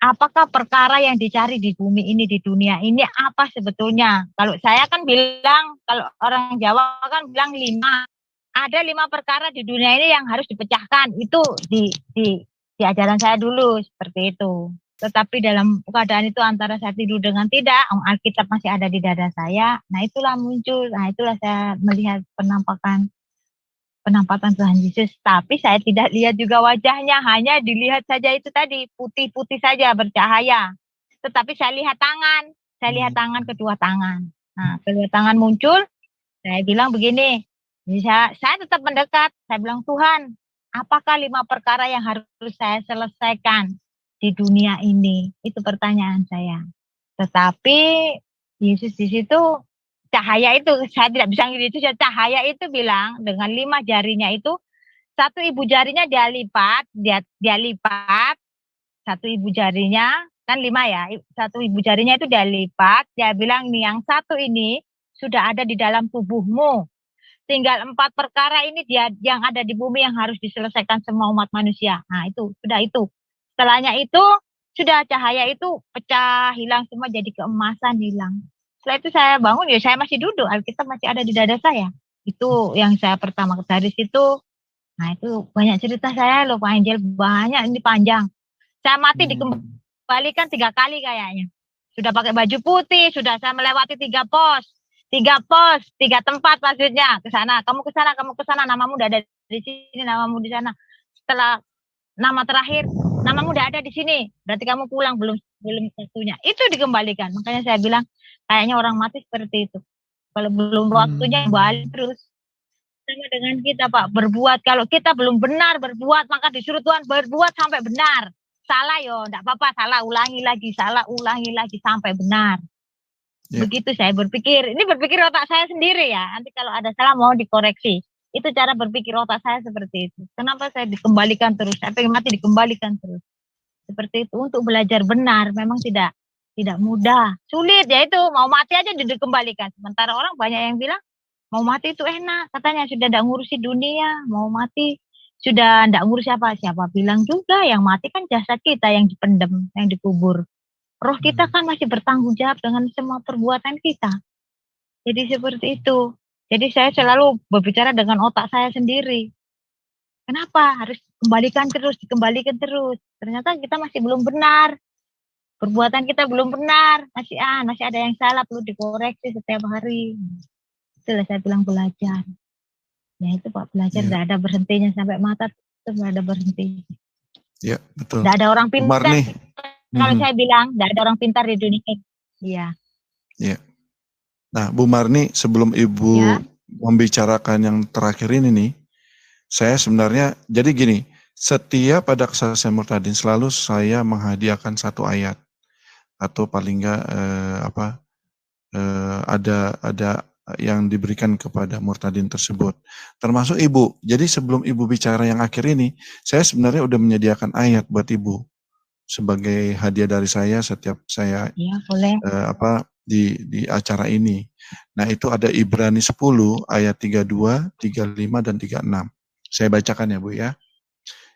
apakah perkara yang dicari di bumi ini, di dunia ini, apa sebetulnya? Kalau saya kan bilang, kalau orang Jawa kan bilang 5. Ada 5 perkara di dunia ini yang harus dipecahkan. Itu di ajaran saya dulu, seperti itu. Tetapi dalam keadaan itu antara saya tidur dengan tidak, Alkitab masih ada di dada saya. Nah itulah muncul, itulah saya melihat penampakan Tuhan Yesus. Tapi saya tidak lihat juga wajahnya, hanya dilihat saja itu tadi, putih-putih saja bercahaya. Tetapi saya lihat tangan, kedua tangan. Nah kedua tangan muncul, saya bilang begini, saya tetap mendekat, saya bilang Tuhan, apakah 5 perkara yang harus saya selesaikan di dunia ini? Itu pertanyaan saya. Tetapi Yesus di situ, cahaya itu, saya tidak bisa ngerti itu, cahaya itu bilang dengan 5 jarinya itu, 1 ibu jarinya dia lipat, satu ibu jarinya, kan 5 ya, 1 ibu jarinya itu dia lipat, dia bilang nih yang 1 ini sudah ada di dalam tubuhmu. Tinggal 4 perkara ini dia yang ada di bumi yang harus diselesaikan semua umat manusia. Nah itu, sudah itu. Setelahnya itu, sudah cahaya itu pecah, hilang semua, jadi keemasan, hilang. Setelah itu saya bangun, saya masih duduk, Alkitab masih ada di dada saya. Itu yang saya pertama dari situ. Nah itu banyak cerita saya loh Pak Angel, banyak, ini panjang. Saya mati dikembalikan 3 kali kayaknya. Sudah pakai baju putih, sudah saya melewati 3 pos. 3 pos, 3 tempat maksudnya ke sana. Kamu ke sana, namamu udah ada di sini, namamu di sana. Setelah nama terakhir, namamu udah ada di sini. Berarti kamu pulang belum waktunya. Itu dikembalikan. Makanya saya bilang kayaknya orang mati seperti itu. Kalau belum waktunya balik terus. Sama dengan kita Pak, berbuat. Kalau kita belum benar berbuat, maka disuruh Tuhan berbuat sampai benar. Salah yo, enggak apa-apa, salah ulangi lagi sampai benar. Begitu saya berpikir. Ini berpikir otak saya sendiri ya. Nanti kalau ada salah mau dikoreksi. Itu cara berpikir otak saya seperti itu. Kenapa saya dikembalikan terus? Saya pengen mati dikembalikan terus. Seperti itu. Untuk belajar benar memang tidak mudah. Sulit ya itu. Mau mati aja dikembalikan. Sementara orang banyak yang bilang mau mati itu enak. Katanya sudah tidak ngurusi dunia. Mau mati sudah tidak ngurus siapa bilang juga yang mati kan jasad kita yang dipendem, yang dikubur. Roh kita kan masih bertanggung jawab dengan semua perbuatan kita. Jadi seperti itu. Jadi saya selalu berbicara dengan otak saya sendiri. Kenapa harus dikembalikan terus. Ternyata kita masih belum benar. Perbuatan kita belum benar. Masih ada yang salah, perlu dikoreksi setiap hari. Itulah saya bilang belajar. Ya itu Pak, belajar tidak ada berhentinya sampai mata itu tidak ada berhenti. Ya, betul. Tidak ada orang pintar. Kalau saya bilang, tidak ada orang pintar di dunia ini. Iya. Ya. Nah, Bu Marni, sebelum Ibu membicarakan yang terakhir ini nih, saya sebenarnya, jadi gini, setiap pada kesaksian murtadin selalu saya menghadiahkan satu ayat. Atau paling enggak, ada yang diberikan kepada murtadin tersebut. Termasuk Ibu. Jadi sebelum Ibu bicara yang akhir ini, saya sebenarnya udah menyediakan ayat buat Ibu. Sebagai hadiah dari saya setiap saya di acara ini. Nah, itu ada Ibrani 10 ayat 32, 35 dan 36. Saya bacakan ya, Bu ya.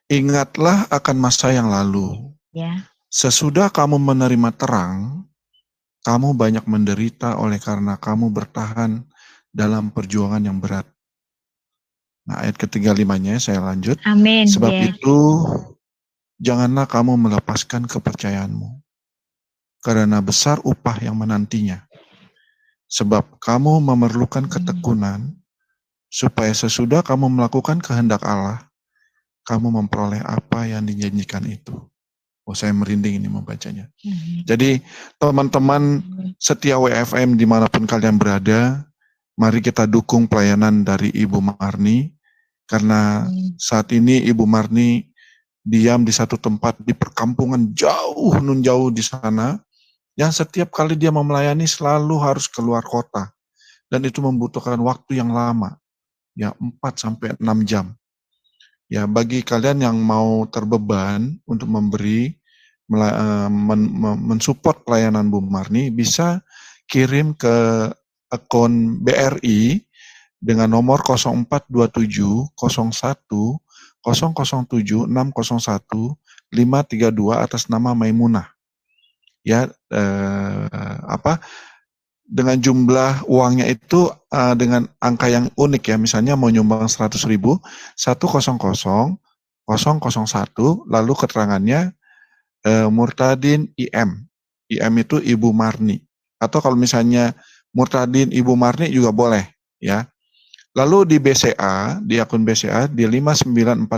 Ingatlah akan masa yang lalu. Ya. Sesudah kamu menerima terang, kamu banyak menderita oleh karena kamu bertahan dalam perjuangan yang berat. Nah, ayat ke-35-nya saya lanjut. Amin. Sebab itu janganlah kamu melepaskan kepercayaanmu, karena besar upah yang menantinya. Sebab kamu memerlukan ketekunan, supaya sesudah kamu melakukan kehendak Allah, kamu memperoleh apa yang dijanjikan itu. Oh, saya merinding ini membacanya. Jadi, teman-teman setia WFM dimanapun kalian berada, mari kita dukung pelayanan dari Ibu Marni, karena saat ini Ibu Marni diam di satu tempat di perkampungan jauh di sana, yang setiap kali dia melayani selalu harus keluar kota, dan itu membutuhkan waktu yang lama, ya 4-6 jam. Ya, bagi kalian yang mau terbeban untuk mensupport pelayanan Bu Marni, bisa kirim ke akun BRI dengan nomor 0427 01 007 601 532 atas nama Maimunah. Ya, dengan jumlah uangnya itu dengan angka yang unik ya, misalnya mau nyumbang 100.000, 100 001, lalu keterangannya Murtadin IM. IM itu Ibu Marni. Atau kalau misalnya Murtadin Ibu Marni juga boleh ya. Lalu di BCA, di akun BCA di 5940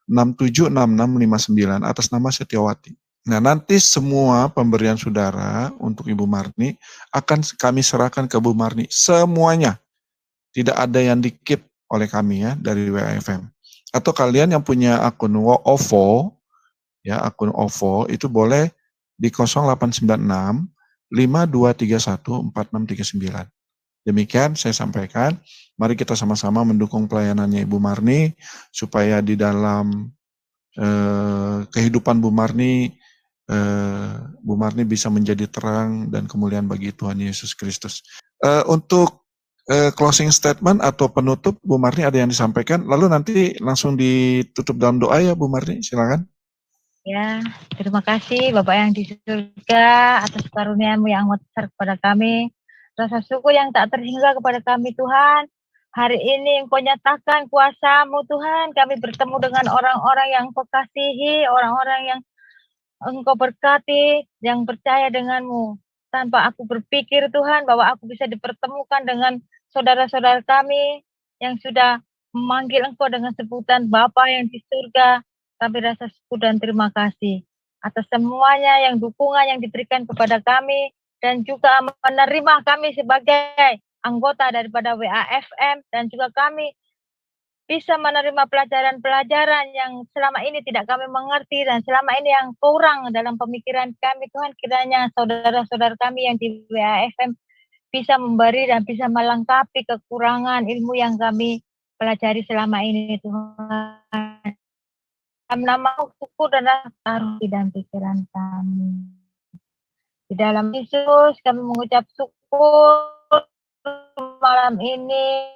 676659 atas nama Setiawati. Nah, nanti semua pemberian saudara untuk Ibu Marni akan kami serahkan ke Bu Marni semuanya. Tidak ada yang di-keep oleh kami ya dari WFM. Atau kalian yang punya akun OVO ya, akun OVO itu boleh di 0896 5231 4639. Demikian saya sampaikan, mari kita sama-sama mendukung pelayanannya Ibu Marni, supaya di dalam kehidupan Bu Marni bisa menjadi terang dan kemuliaan bagi Tuhan Yesus Kristus. Untuk closing statement atau penutup, Bu Marni ada yang disampaikan, lalu nanti langsung ditutup dalam doa ya Bu Marni, silakan. Ya, terima kasih Bapak yang di surga atas karunia-Mu yang amat besar kepada kami. Rasa syukur yang tak terhingga kepada kami Tuhan. Hari ini Engkau nyatakan kuasa-Mu Tuhan. Kami bertemu dengan orang-orang yang Engkau kasihi, orang-orang yang Engkau berkati, yang percaya dengan-Mu. tanpa aku berpikir Tuhan bahwa aku bisa dipertemukan dengan saudara-saudara kami yang sudah memanggil Engkau dengan sebutan Bapa yang di surga. Kami rasa syukur dan terima kasih atas semuanya yang dukungan yang diberikan kepada kami dan juga menerima kami sebagai anggota daripada WAFM, dan juga kami bisa menerima pelajaran-pelajaran yang selama ini tidak kami mengerti dan selama ini yang kurang dalam pemikiran kami. Tuhan, kiranya saudara-saudara kami yang di WAFM bisa memberi dan bisa melengkapi kekurangan ilmu yang kami pelajari selama ini, Tuhan. Kami nama syukur dan taruh di dalam pikiran kami. Di dalam Yesus kami mengucap syukur malam ini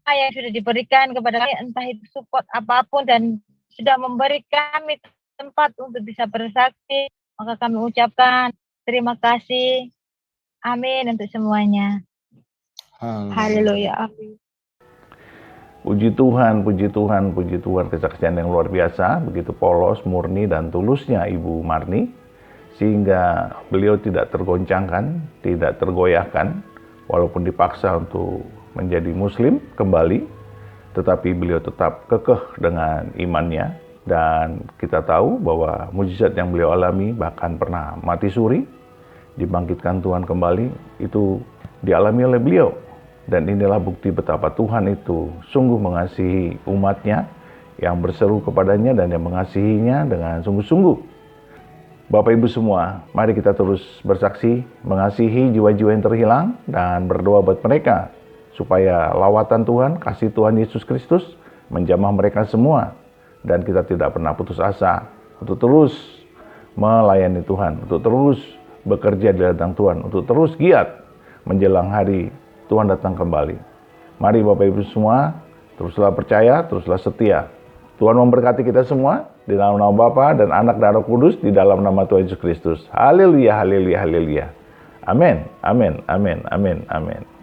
yang sudah diberikan kepada kami, entah itu support apapun dan sudah memberi kami tempat untuk bisa bersaksi. Maka kami ucapkan terima kasih. Amin untuk semuanya. Haleluya. Amin. Puji Tuhan, puji Tuhan, puji Tuhan, kesaksian yang luar biasa, begitu polos, murni, dan tulusnya Ibu Marni, sehingga beliau tidak tergoncangkan, tidak tergoyahkan, walaupun dipaksa untuk menjadi Muslim kembali, tetapi beliau tetap kekeh dengan imannya, dan kita tahu bahwa mujizat yang beliau alami, bahkan pernah mati suri, dibangkitkan Tuhan kembali, itu dialami oleh beliau. Dan inilah bukti betapa Tuhan itu sungguh mengasihi umatnya yang berseru kepadanya dan yang mengasihinya dengan sungguh-sungguh. Bapak Ibu semua, mari kita terus bersaksi, mengasihi jiwa-jiwa yang terhilang dan berdoa buat mereka supaya lawatan Tuhan, kasih Tuhan Yesus Kristus menjamah mereka semua. Dan kita tidak pernah putus asa untuk terus melayani Tuhan, untuk terus bekerja di ladang Tuhan, untuk terus giat menjelang hari Tuhan datang kembali. Mari Bapak Ibu semua, teruslah percaya, teruslah setia. Tuhan memberkati kita semua, di dalam nama Bapa dan Anak dan Roh Kudus, di dalam nama Tuhan Yesus Kristus. Haleluya, haleluya, haleluya. Amin, amin, amin, amin, amin.